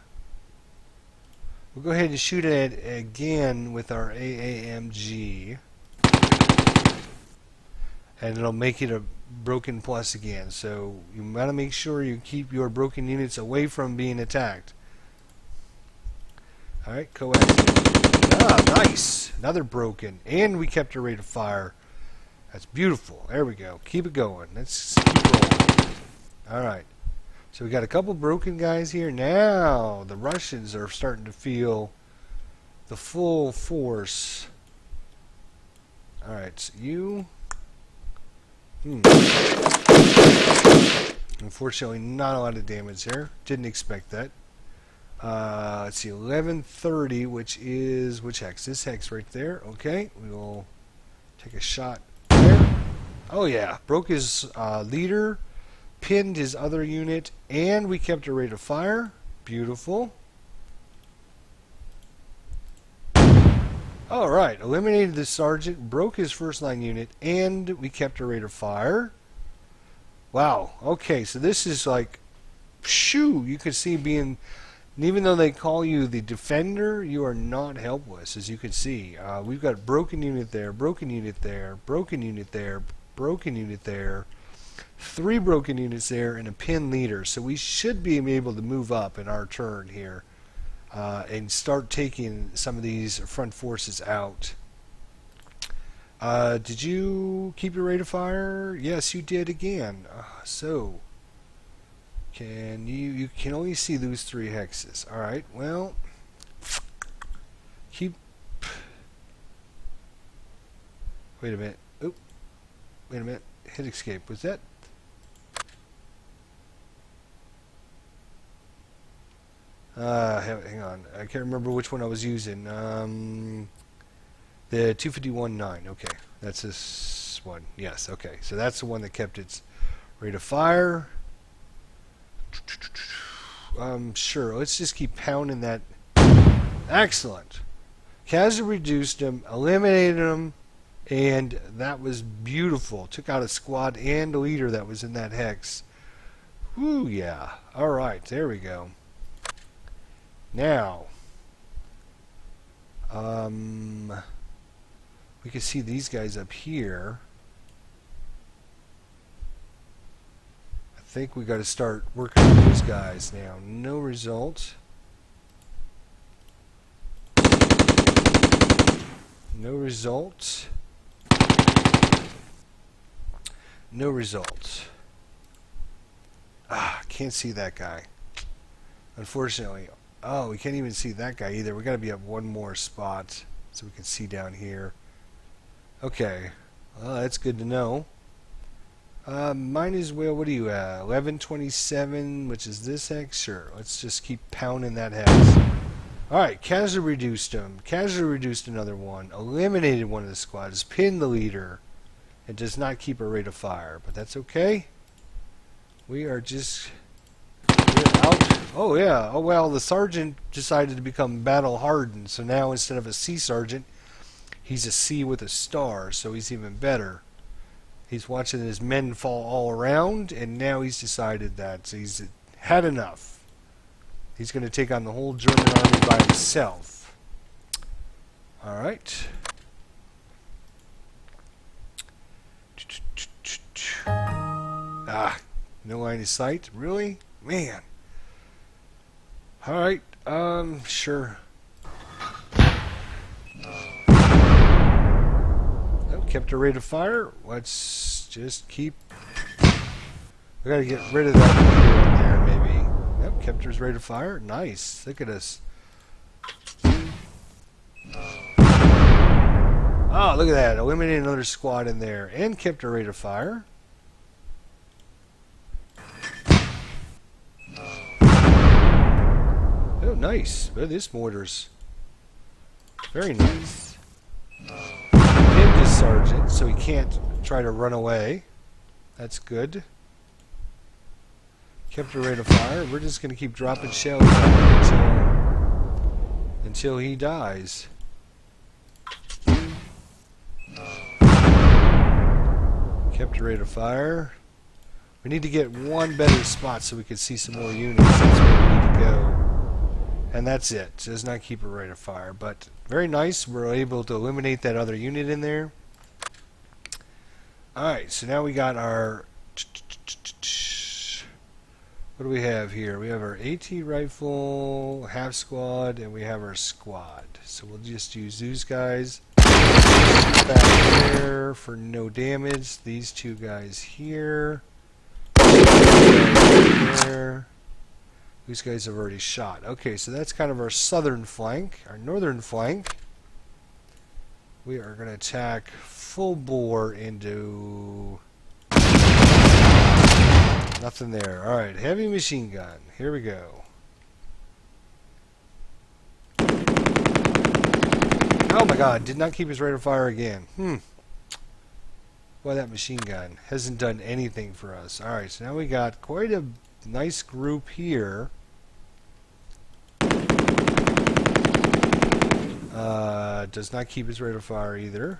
go ahead and shoot it again with our AAMG, and it'll make it a broken plus again. So you gotta make sure you keep your broken units away from being attacked. Alright, coaxial. Ah, nice! Another broken. And we kept our rate of fire. That's beautiful. There we go. Keep it going. Let's keep rolling. Alright. So we got a couple broken guys here. Now the Russians are starting to feel the full force. Alright, so you... Unfortunately, not a lot of damage there. Didn't expect that. Let's see, 1130, which is which hex? This hex right there. Okay, we will take a shot there. Oh yeah, broke his leader, pinned his other unit, and we kept a rate of fire. Beautiful. All right, eliminated the sergeant, broke his first line unit, and we kept a rate of fire. Wow. Okay, so this is like, shoo! You can see being. And even though they call you the defender, you are not helpless, as you can see. We've got broken unit there, broken unit there, broken unit there, broken unit there, 3 broken units there, and a pin leader. So we should be able to move up in our turn here and start taking some of these front forces out. Did you keep your rate of fire? Yes, you did again. So... Can you can only see those 3 hexes. Alright, well, keep, wait a minute, oop, wait a minute, hit escape, was that, hang on, I can't remember which one I was using, the 251-9, okay, that's this one, yes, okay, so that's the one that kept its rate of fire. Sure, let's just keep pounding that. Excellent. Casually reduced him, eliminated him, and that was beautiful. Took out a squad and a leader that was in that hex. Whoo, yeah. Alright, there we go. Now, we can see these guys up here. I think we got to start working on those guys now. No result. No result. No result. Can't see that guy. Unfortunately. Oh, we can't even see that guy either. We got to be up one more spot so we can see down here. Okay. Well, that's good to know. Mine as well. What are you at? 1127, which is this hex? Sure. Let's just keep pounding that hex. Alright, casually reduced him. Casually reduced another one. Eliminated one of the squads. Pinned the leader. It does not keep a rate of fire, but that's okay. We are just... we're out. Oh yeah. Oh well, the sergeant decided to become battle hardened, so now instead of a C sergeant, he's a C with a star, so he's even better. He's watching his men fall all around, and now he's decided that he's had enough. He's going to take on the whole German army by himself. Alright. Ah, no line of sight? Really? Man. Alright, sure. Oh, kept a rate of fire. Let's just keep... We gotta get rid of that leader in there, maybe. Yep, kept his rate of fire. Nice. Look at us. Oh, look at that. Eliminated another squad in there. And kept a rate of fire. Oh, nice. Look at this mortars. Very nice. Pinned his sergeant, so he can't try to run away. That's good. Kept a rate of fire. We're just going to keep dropping shells until he dies. Kept a rate of fire. We need to get one better spot so we can see some more units. That's where we need to go. And that's it. It does not keep a rate of fire. But very nice. We're able to eliminate that other unit in there. Alright, so now we got our... What do we have here? We have our AT rifle, half squad, and we have our squad. So we'll just use these guys back there for no damage. These two guys here. There. These guys have already shot. Okay, so that's kind of our southern flank. Our northern flank, we are going to attack full bore into... Nothing there. Alright, heavy machine gun. Here we go. Oh my god, did not keep his rate of fire again. Boy, that machine gun hasn't done anything for us. Alright, so now we got quite a nice group here. Does not keep his rate of fire either.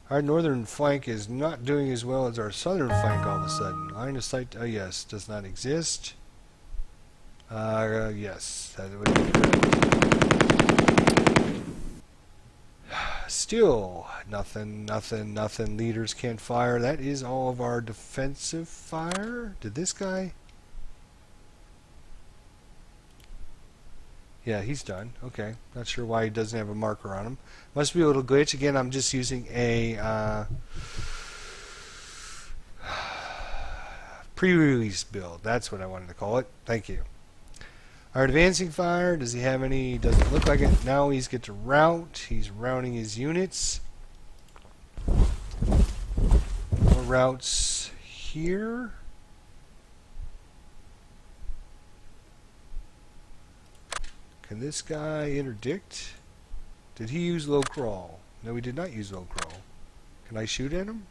Our northern flank is not doing as well as our southern flank all of a sudden. Line of sight, oh yes, does not exist. Yes, that would be correct. Still, nothing. Leaders can't fire. That is all of our defensive fire. Did this guy? Yeah, he's done. Okay. Not sure why he doesn't have a marker on him. Must be a little glitch. Again, I'm just using a pre-release build. That's what I wanted to call it. Thank you. Our advancing fire, does he have any? Doesn't look like it. Now he's get to route. He's routing his units. More routes here. Can this guy interdict? Did he use low crawl? No, he did not use low crawl. Can I shoot at him?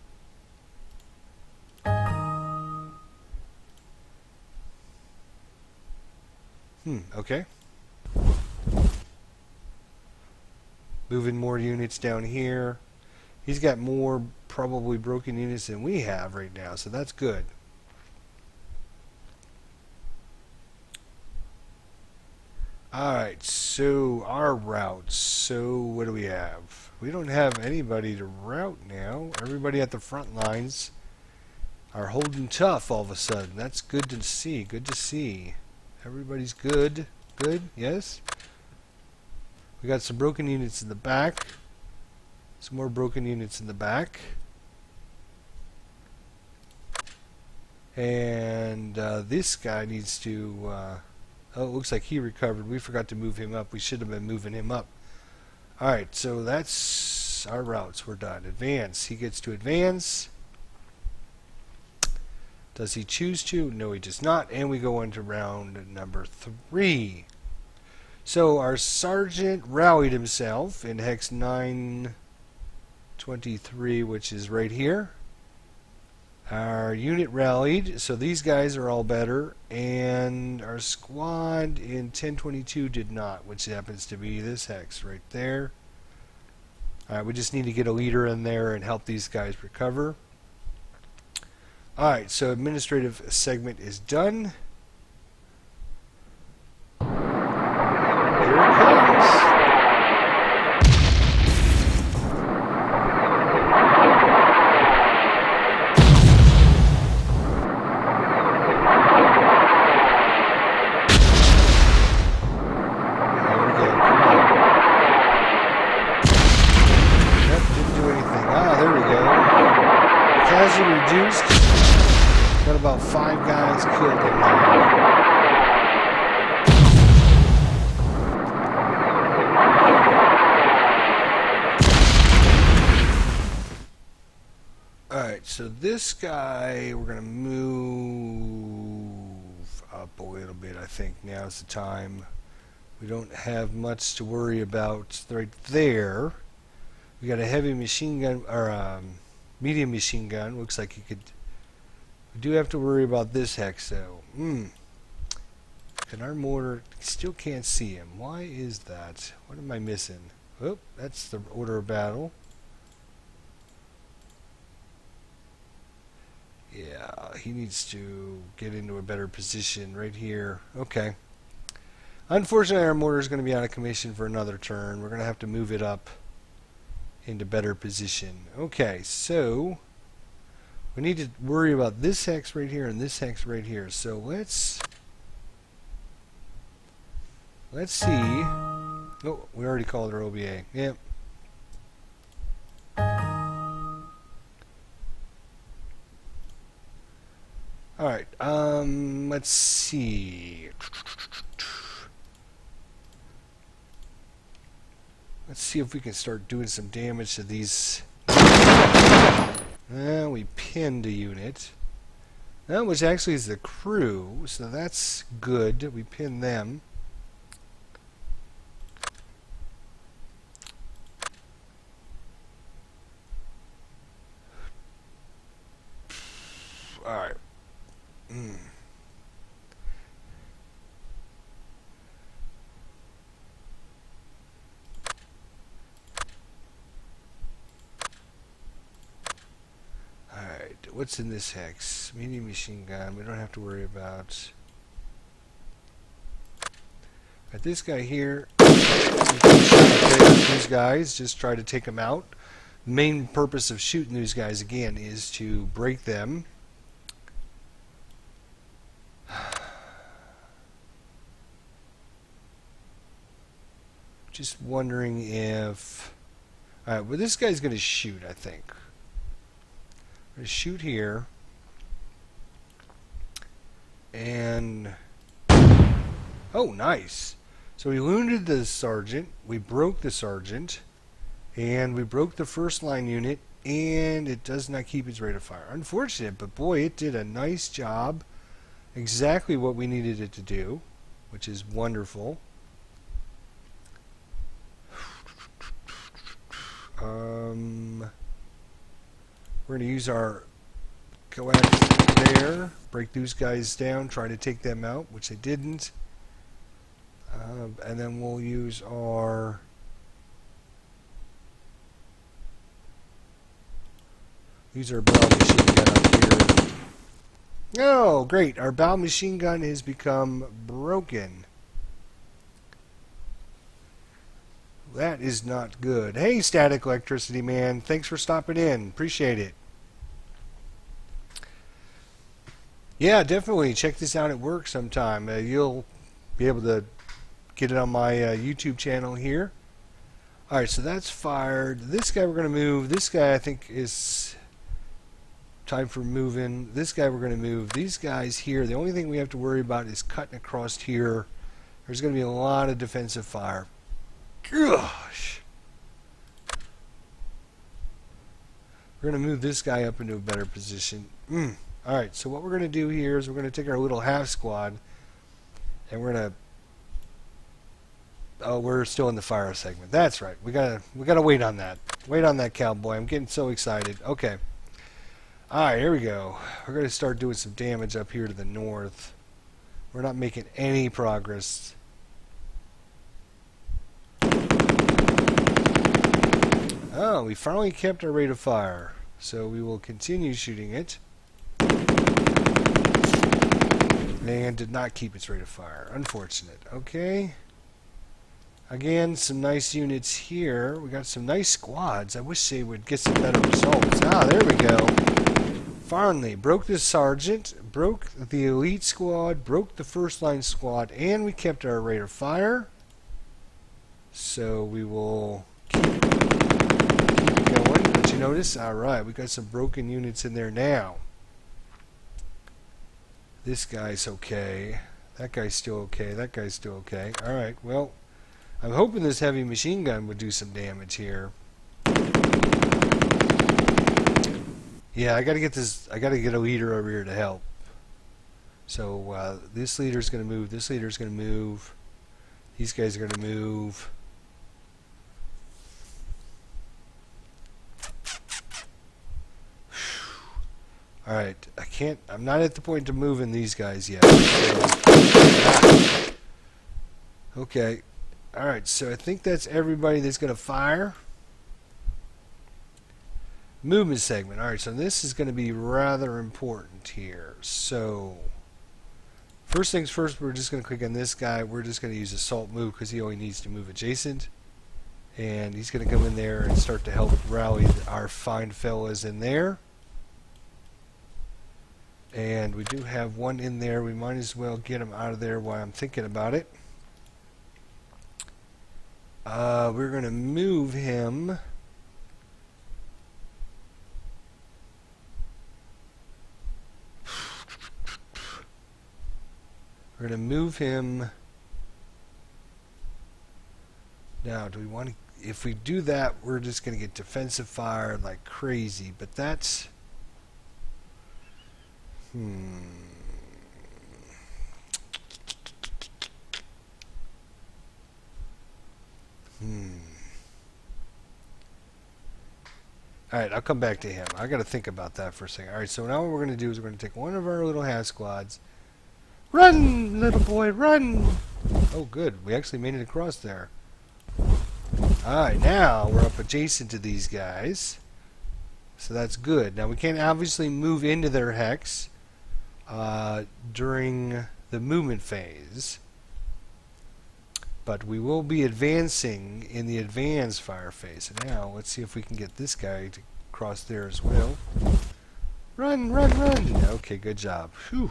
Okay. Moving more units down here. He's got more probably broken units than we have right now, so that's good. Alright, so our routes. So what do we have? We don't have anybody to route now. Everybody at the front lines are holding tough all of a sudden. That's good to see. Good to see. Everybody's good. Good, yes. We got some broken units in the back. Some more broken units in the back. And this guy needs to... oh, it looks like he recovered. We forgot to move him up. We should have been moving him up. Alright, so that's our routes. We're done. Advance. He gets to advance. Does he choose to? No, he does not. And we go into round number 3. So our sergeant rallied himself in hex 923, which is right here. Our unit rallied, so these guys are all better, and our squad in 1022 did not, which happens to be this hex right there. Alright, we just need to get a leader in there and help these guys recover. Alright, so administrative segment is done. guys killed him now. Alright, so this guy, we're going to move up a little bit, I think. Now's the time. We don't have much to worry about right there. We got a heavy machine gun, or medium machine gun. Looks like you could... We do have to worry about this hex, though. And our mortar still can't see him. Why is that? What am I missing? Oh, that's the order of battle. Yeah, he needs to get into a better position right here. Okay. Unfortunately, our mortar is going to be out of commission for another turn. We're going to have to move it up into better position. Okay, so we need to worry about this hex right here and this hex right here. So let's see. Oh, we already called her OBA. Yep. Alright, let's see. Let's see if we can start doing some damage to these. We pinned a unit. That which actually is the crew, so that's good. We pinned them. Alright. Alright, what's in this hex? Medium machine gun, we don't have to worry about. Got this guy here. These guys, just try to take them out. The main purpose of shooting these guys again is to break them. Just wondering if... Alright, well this guy's going to shoot, I think. I'm going to shoot here. And... Oh, nice. So we wounded the sergeant, we broke the sergeant, and we broke the first line unit, and it does not keep its rate of fire. Unfortunate, but boy, it did a nice job. Exactly what we needed it to do, which is wonderful. We're going to use our coax there, break these guys down, try to take them out, which they didn't. And then we'll use our bow machine gun up here. Oh, great! Our bow machine gun has become broken. That is not good. Hey, Static Electricity Man, thanks for stopping in. Appreciate it. Yeah, definitely check this out at work sometime. You'll be able to get it on my YouTube channel here. Alright, so that's fired. This guy we're going to move. This guy I think is time for moving. This guy we're going to move. These guys here, the only thing we have to worry about is cutting across here. There's going to be a lot of defensive fire. Gosh. We're going to move this guy up into a better position. Alright, so what we're going to do here is we're going to take our little half squad and we're going to... Oh, we're still in the fire segment. That's right. We gotta wait on that. Wait on that, cowboy. I'm getting so excited. Okay. Alright, here we go. We're going to start doing some damage up here to the north. We're not making any progress. Oh, we finally kept our rate of fire. So we will continue shooting it. And did not keep its rate of fire. Unfortunate. Okay. Again, some nice units here. We got some nice squads. I wish they would get some better results. Ah, there we go. Finally, broke the sergeant, broke the elite squad, broke the first line squad, and we kept our rate of fire. So we will keep going. Don't you notice? Alright, we got some broken units in there now. This guy's okay. That guy's still okay. That guy's still okay. Alright, well, I'm hoping this heavy machine gun would do some damage here. Yeah, I gotta get a leader over here to help. So this leader's gonna move, this leader's gonna move, these guys are gonna move. Alright, I'm not at the point of moving these guys yet. Okay. Alright, so I think that's everybody that's gonna fire. Movement segment. Alright, so this is going to be rather important here. So, first things first, we're just going to click on this guy. We're just going to use assault move because he only needs to move adjacent. And he's going to come in there and start to help rally our fine fellas in there. And we do have one in there. We might as well get him out of there while I'm thinking about it. We're going to move him. We're going to move him. Now, do we want to... If we do that, we're just going to get defensive fire like crazy. But that's... Alright, I'll come back to him. I got to think about that for a second. Alright, so now what we're going to do is we're going to take one of our little half squads. Run, little boy, run! Oh, good. We actually made it across there. Alright, now we're up adjacent to these guys. So that's good. Now, we can't obviously move into their hex during the movement phase. But we will be advancing in the advanced fire phase. So now, let's see if we can get this guy to cross there as well. Run, run, run! Okay, good job. Whew.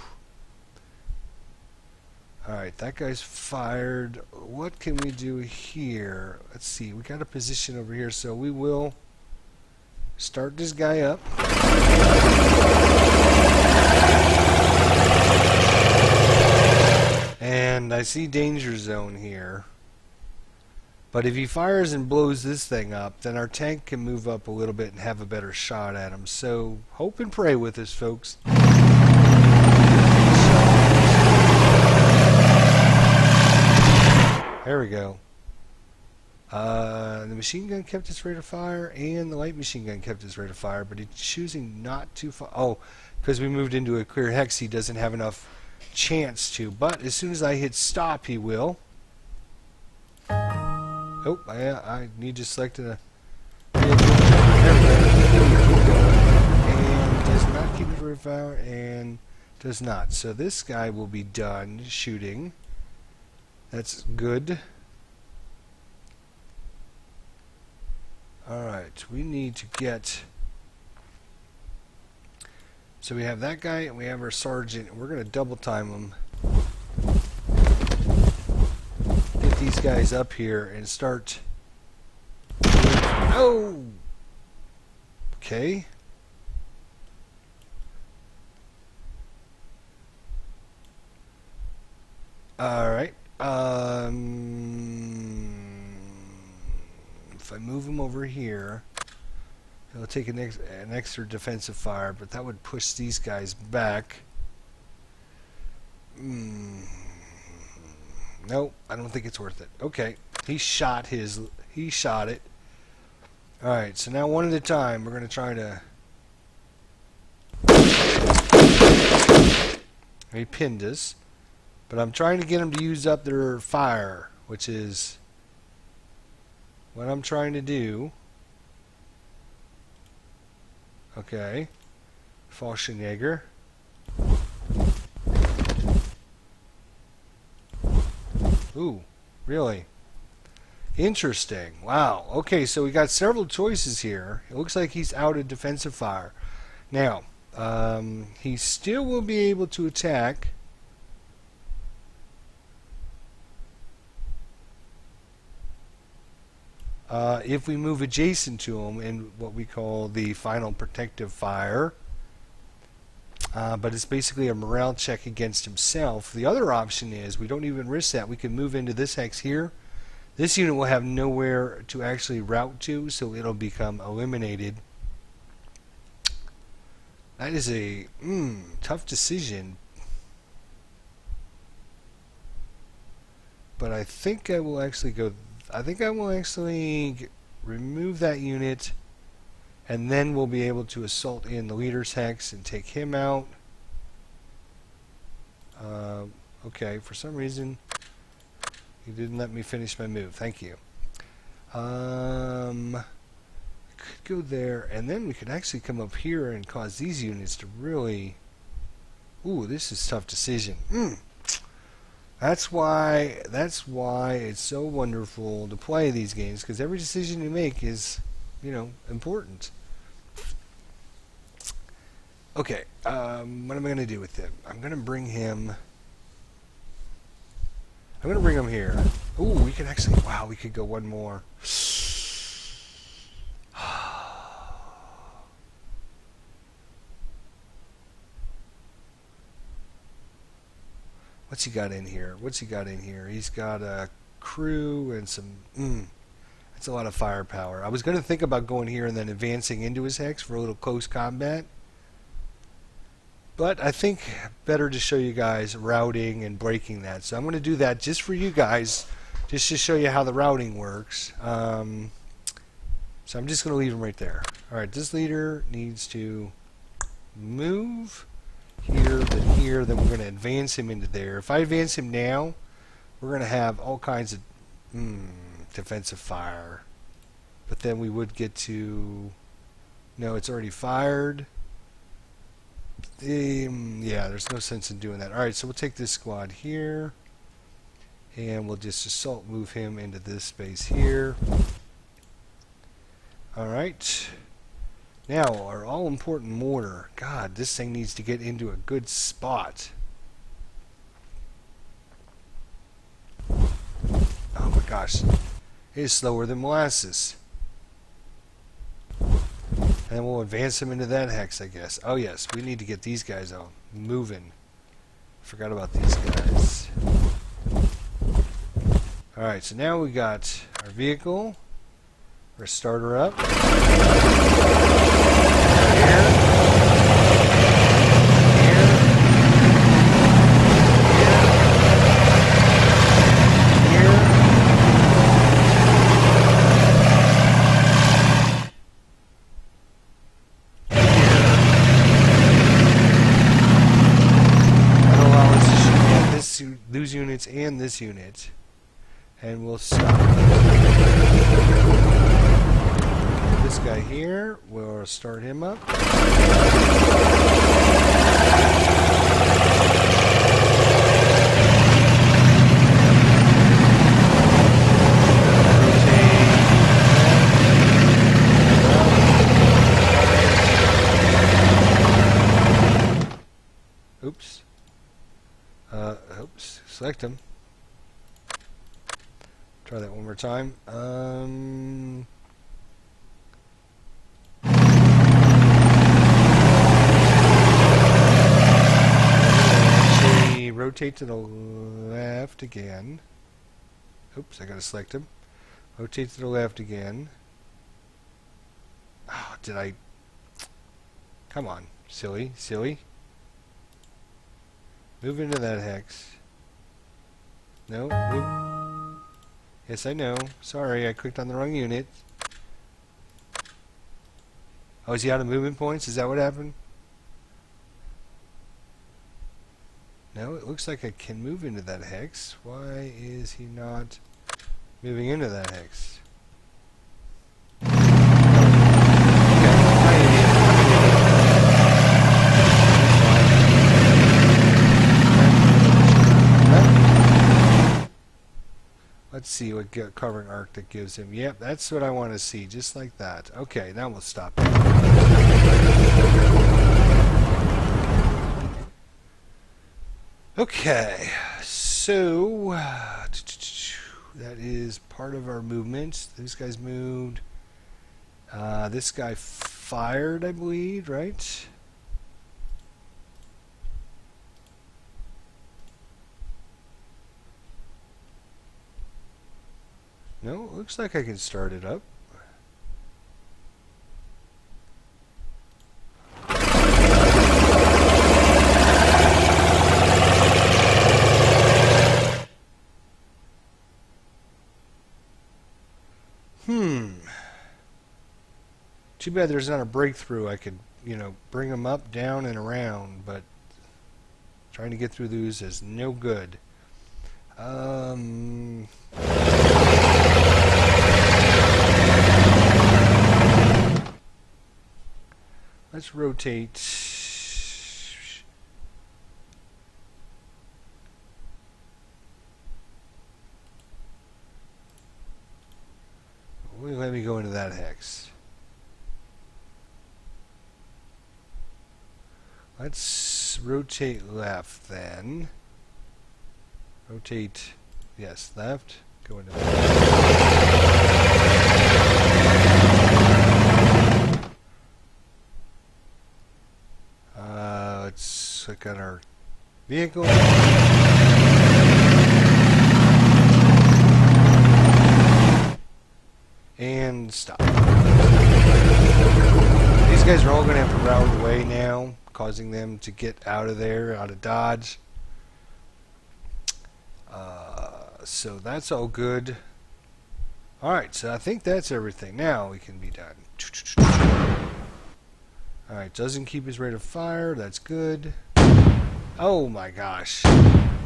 Alright, that guy's fired. What can we do here? Let's see, we got a position over here, so we will start this guy up. And I see danger zone here. But if he fires and blows this thing up, then our tank can move up a little bit and have a better shot at him. So, hope and pray with us, folks. There we go. The machine gun kept its rate of fire, and the light machine gun kept its rate of fire, but he's choosing not to fire. Oh, because we moved into a clear hex, he doesn't have enough chance to. But as soon as I hit stop, he will. Oh, I need to select a... There we go. And does not keep its rate of fire, and does not. So this guy will be done shooting. That's good. Alright, we need to get... So we have that guy and we have our sergeant, and we're going to double time them. Get these guys up here and start... Oh! Okay. Alright. If I move him over here, he'll take an extra defensive fire, but that would push these guys back. Nope, I don't think it's worth it. Okay, he shot it. Alright, so now one at a time, we're going to try to... He pinned us. But I'm trying to get them to use up their fire, which is what I'm trying to do. Okay. Fallschirmjäger. Ooh, really? Interesting. Wow. Okay, so we got several choices here. It looks like he's out of defensive fire. Now, he still will be able to attack. If we move adjacent to him in what we call the final protective fire. but it's basically a morale check against himself. The other option is we don't even risk that. We can move into this hex here. This unit will have nowhere to actually route to, so it'll become eliminated. That is a tough decision. But I think I will actually go... I think I will actually remove that unit, and then we'll be able to assault in the leader's hex and take him out. Okay, for some reason... You didn't let me finish my move. Thank you. I could go there, and then we could actually come up here and cause these units to really... Ooh, this is a tough decision. That's why it's so wonderful to play these games, because every decision you make is, important. Okay, what am I going to do with him? I'm going to bring him here. Ooh, we could actually... Wow, we could go one more. What's he got in here? He's got a crew and some... That's a lot of firepower. I was going to think about going here and then advancing into his hex for a little close combat. But I think better to show you guys routing and breaking that. So I'm going to do that just for you guys, just to show you how the routing works. So I'm just going to leave him right there. Alright, this leader needs to move here, then we're going to advance him into there. If I advance him now, we're going to have all kinds of defensive fire. But then we would get to... No, it's already fired. Yeah, there's no sense in doing that. Alright, so we'll take this squad here, and we'll just assault move him into this space here. Alright. Now, our all-important mortar. God, this thing needs to get into a good spot. Oh my gosh. It is slower than molasses. And then we'll advance him into that hex, I guess. Oh yes, we need to get these guys out moving. Forgot about these guys. Alright, so now we got our vehicle. We're start her up. Those units and this unit, and we'll stop. This guy here, we'll start him up. Oops. Oops. Select him. Try that one more time. Actually, rotate to the left again. Oops, I gotta select him. Rotate to the left again. Oh, did I... Come on, silly. Move into that hex. No, move. Yes, I know. Sorry, I clicked on the wrong unit. Oh, is he out of movement points? Is that what happened? No, it looks like I can move into that hex. Why is he not moving into that hex? Let's see what covering arc that gives him. Yep, that's what I want to see, just like that. Okay, now we'll stop. Okay, so that is part of our movement. These guys moved. This guy fired, I believe, right? No, looks like I can start it up. Too bad there's not a breakthrough. I could, bring them up, down, and around, but trying to get through those is no good. Let's rotate. Let me go into that hex. Let's rotate left then. Rotate, yes, left. Go into that. Let's click on our vehicle. And stop. These guys are all going to have to route away now, causing them to get out of there, out of Dodge. So that's all good. Alright, so I think that's everything. Now we can be done. Alright, doesn't keep his rate of fire. That's good. Oh my gosh.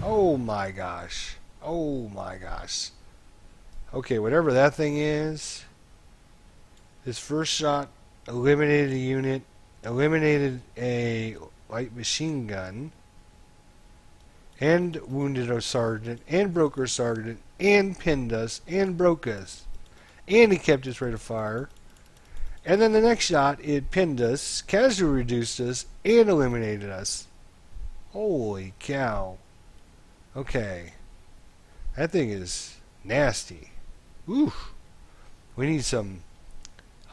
Oh my gosh. Oh my gosh. Okay, whatever that thing is, his first shot eliminated a unit, eliminated a light machine gun, and wounded our sergeant, and broke our sergeant, and pinned us, and broke us. And he kept his rate of fire. And then the next shot, it pinned us, casually reduced us, and eliminated us. Holy cow. Okay. That thing is nasty. Oof. We need some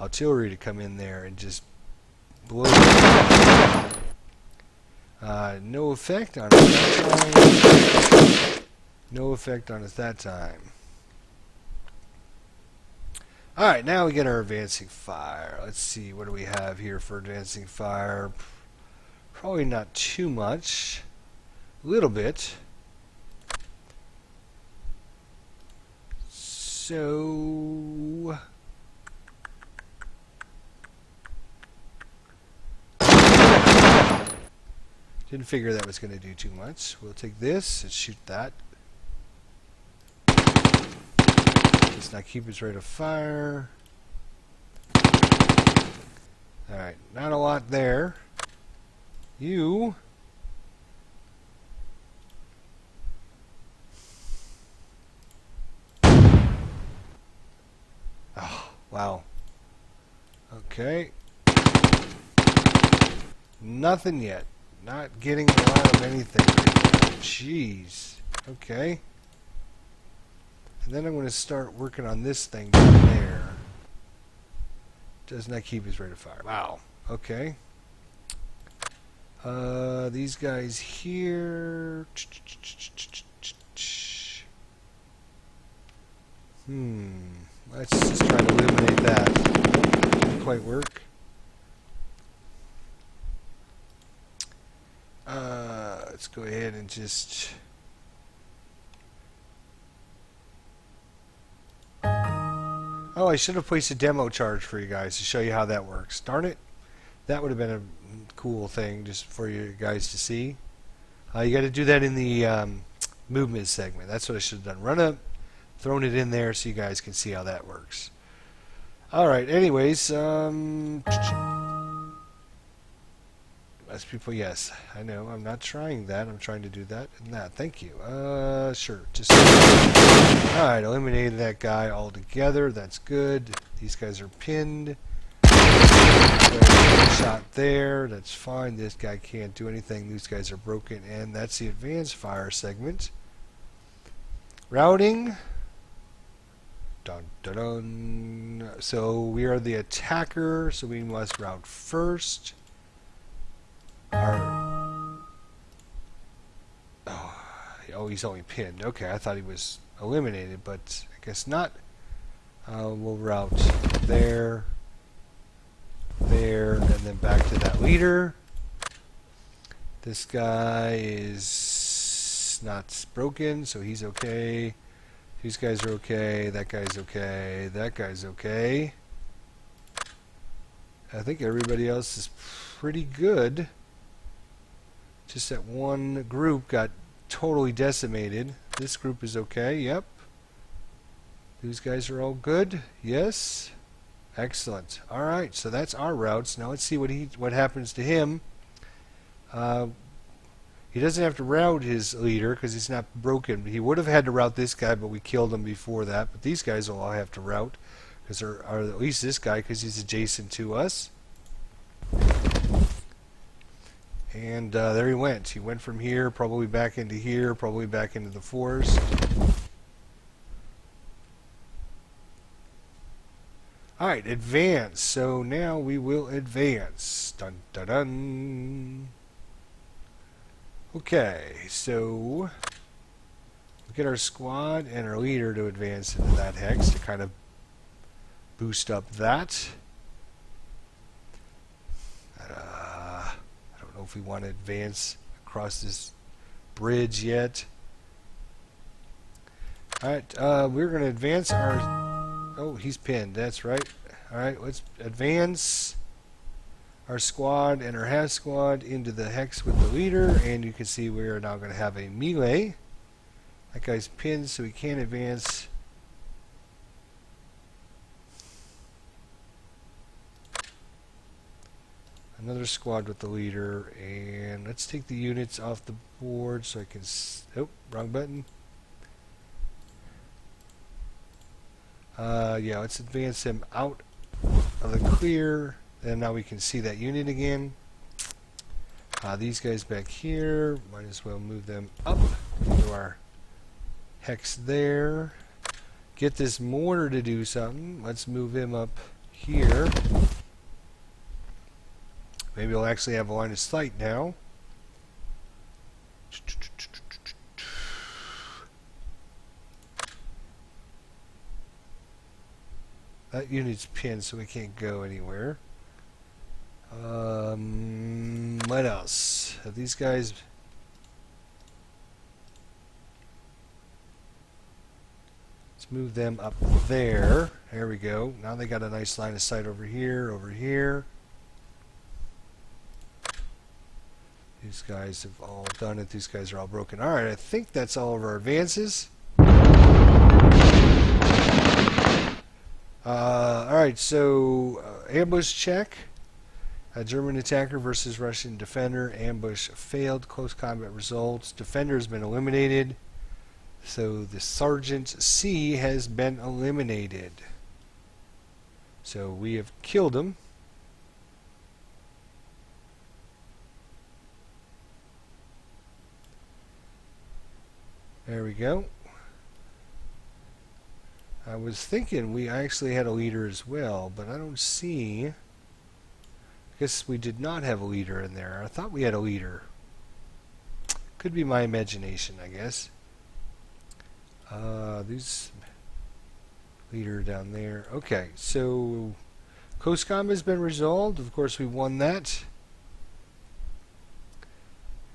artillery to come in there and just blow it. No effect on us that time. No effect on us that time. Alright, now we get our advancing fire. Let's see, what do we have here for advancing fire? Probably not too much. A little bit. So... didn't figure that was going to do too much. We'll take this and shoot that. Does not keep its rate of fire. Alright, not a lot there. You... oh, wow. Okay. Nothing yet. Not getting a lot of anything right now. Jeez. Okay. And then I'm going to start working on this thing down there. Does not keep his rate of fire. Wow. Okay. These guys here. Let's just try to eliminate that. Didn't quite work. Let's go ahead and just... oh, I should have placed a demo charge for you guys to show you how that works. Darn it. That would have been a cool thing just for you guys to see. You got to do that in the movement segment. That's what I should have done. Run up, thrown it in there so you guys can see how that works. Alright, anyways, less people, yes. I know, I'm not trying that. I'm trying to do that and that. Thank you. Sure. Just alright, eliminated that guy altogether. That's good. These guys are pinned. Shot there. That's fine. This guy can't do anything. These guys are broken. And that's the advanced fire segment. Routing. Dun, dun, dun. So we are the attacker, so we must route first. Oh, he's only pinned. Okay, I thought he was eliminated, but I guess not. We'll route there, there, and then back to that leader. This guy is not broken, so he's okay. These guys are okay. That guy's okay. That guy's okay. I think everybody else is pretty good. Just that one group got totally decimated. This group is okay. Yep. These guys are all good. Yes. Excellent. All right. So that's our routes. Now let's see what happens to him. He doesn't have to route his leader because he's not broken. He would have had to route this guy, but we killed him before that. But these guys will all have to route, because or at least this guy, because he's adjacent to us. And there he went. He went from here, probably back into here, probably back into the forest. Alright, advance. So now we will advance. Dun dun dun. Okay, so we'll get our squad and our leader to advance into that hex to kind of boost up that. I don't know if we want to advance across this bridge yet. Alright, we're going to advance our... Oh, he's pinned, that's right. Alright, let's advance our squad and our half squad into the hex with the leader, and you can see we are now going to have a melee. That guy's pinned, so he can't advance. Another squad with the leader, and let's take the units off the board so I can... Oh, wrong button. Yeah, let's advance him out of the clear. And now we can see that unit again. These guys back here, might as well move them up into our hex there. Get this mortar to do something. Let's move him up here. Maybe we'll actually have a line of sight now. That unit's pinned, so we can't go anywhere. What else? Have these guys... Let's move them up there. There we go. Now they got a nice line of sight over here, over here. These guys have all done it. These guys are all broken. Alright, I think that's all of our advances. Alright, so ambush check. A German attacker versus Russian defender. Ambush failed. Close combat results. Defender has been eliminated. So the Sergeant C has been eliminated. So we have killed him. There we go. I was thinking we actually had a leader as well, but I don't see... I guess we did not have a leader in there. I thought we had a leader. Could be my imagination, I guess. These leader down there. Okay, so Coast Combat has been resolved. Of course, we won that.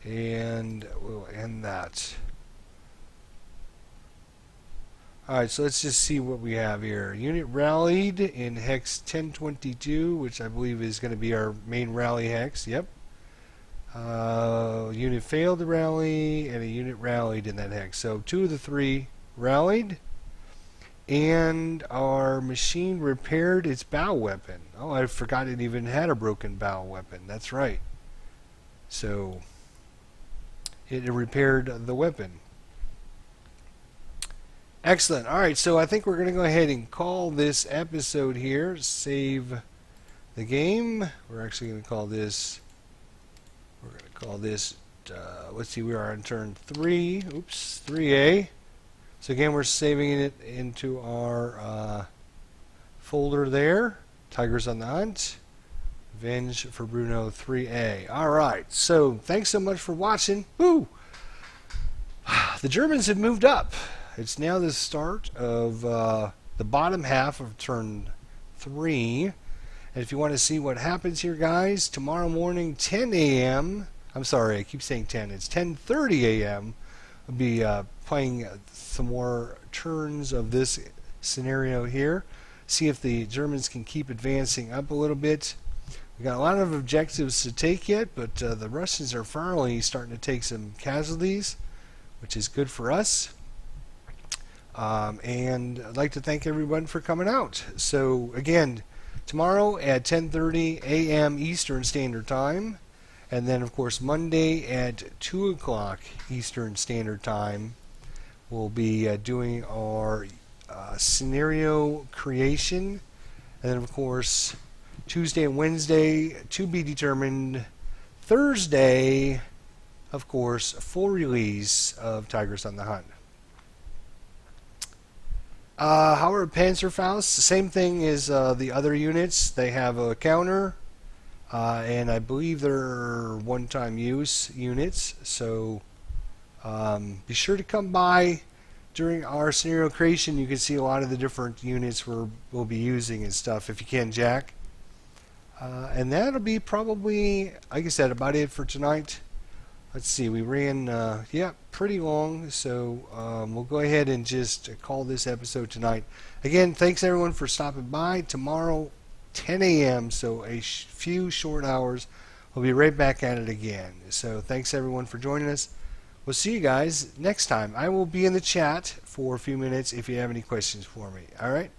And we'll end that. Alright, so let's just see what we have here. Unit rallied in hex 1022, which I believe is going to be our main rally hex. Yep. Unit failed to rally, and a unit rallied in that hex. So 2 of the 3 rallied. And our machine repaired its bow weapon. Oh, I forgot it even had a broken bow weapon. That's right. So it repaired the weapon. Excellent. Alright, so I think we're going to go ahead and call this episode here. Save the game. We're actually going to call this... let's see, we are on turn 3. Oops, 3A. So again, we're saving it into our folder there. Tigers on the Hunt. Revenge for Bruno 3A. Alright, so thanks so much for watching. Woo! The Germans have moved up. It's now the start of the the bottom half of turn 3. And if you want to see what happens here, guys, tomorrow morning, 10 a.m. I'm sorry, I keep saying 10. It's 10:30 a.m. I'll be playing some more turns of this scenario here. See if the Germans can keep advancing up a little bit. We've got a lot of objectives to take yet, but the Russians are finally starting to take some casualties, which is good for us. And I'd like to thank everyone for coming out. So again, tomorrow at 10:30 a.m. Eastern Standard Time, and then of course Monday at 2 o'clock Eastern Standard Time, we'll be doing our scenario creation, and then of course Tuesday and Wednesday to be determined. Thursday, of course, full release of Tigers on the Hunt. Howard Panzerfaust, same thing as the other units. They have a counter, and I believe they're one-time use units. So be sure to come by during our scenario creation. You can see a lot of the different units we'll be using and stuff if you can, Jack. And that'll be probably, like I said, about it for tonight. Let's see, we ran, pretty long, so we'll go ahead and just call this episode tonight. Again, thanks everyone for stopping by. Tomorrow, 10 a.m., so a few short hours. We'll be right back at it again. So thanks everyone for joining us. We'll see you guys next time. I will be in the chat for a few minutes if you have any questions for me. All right?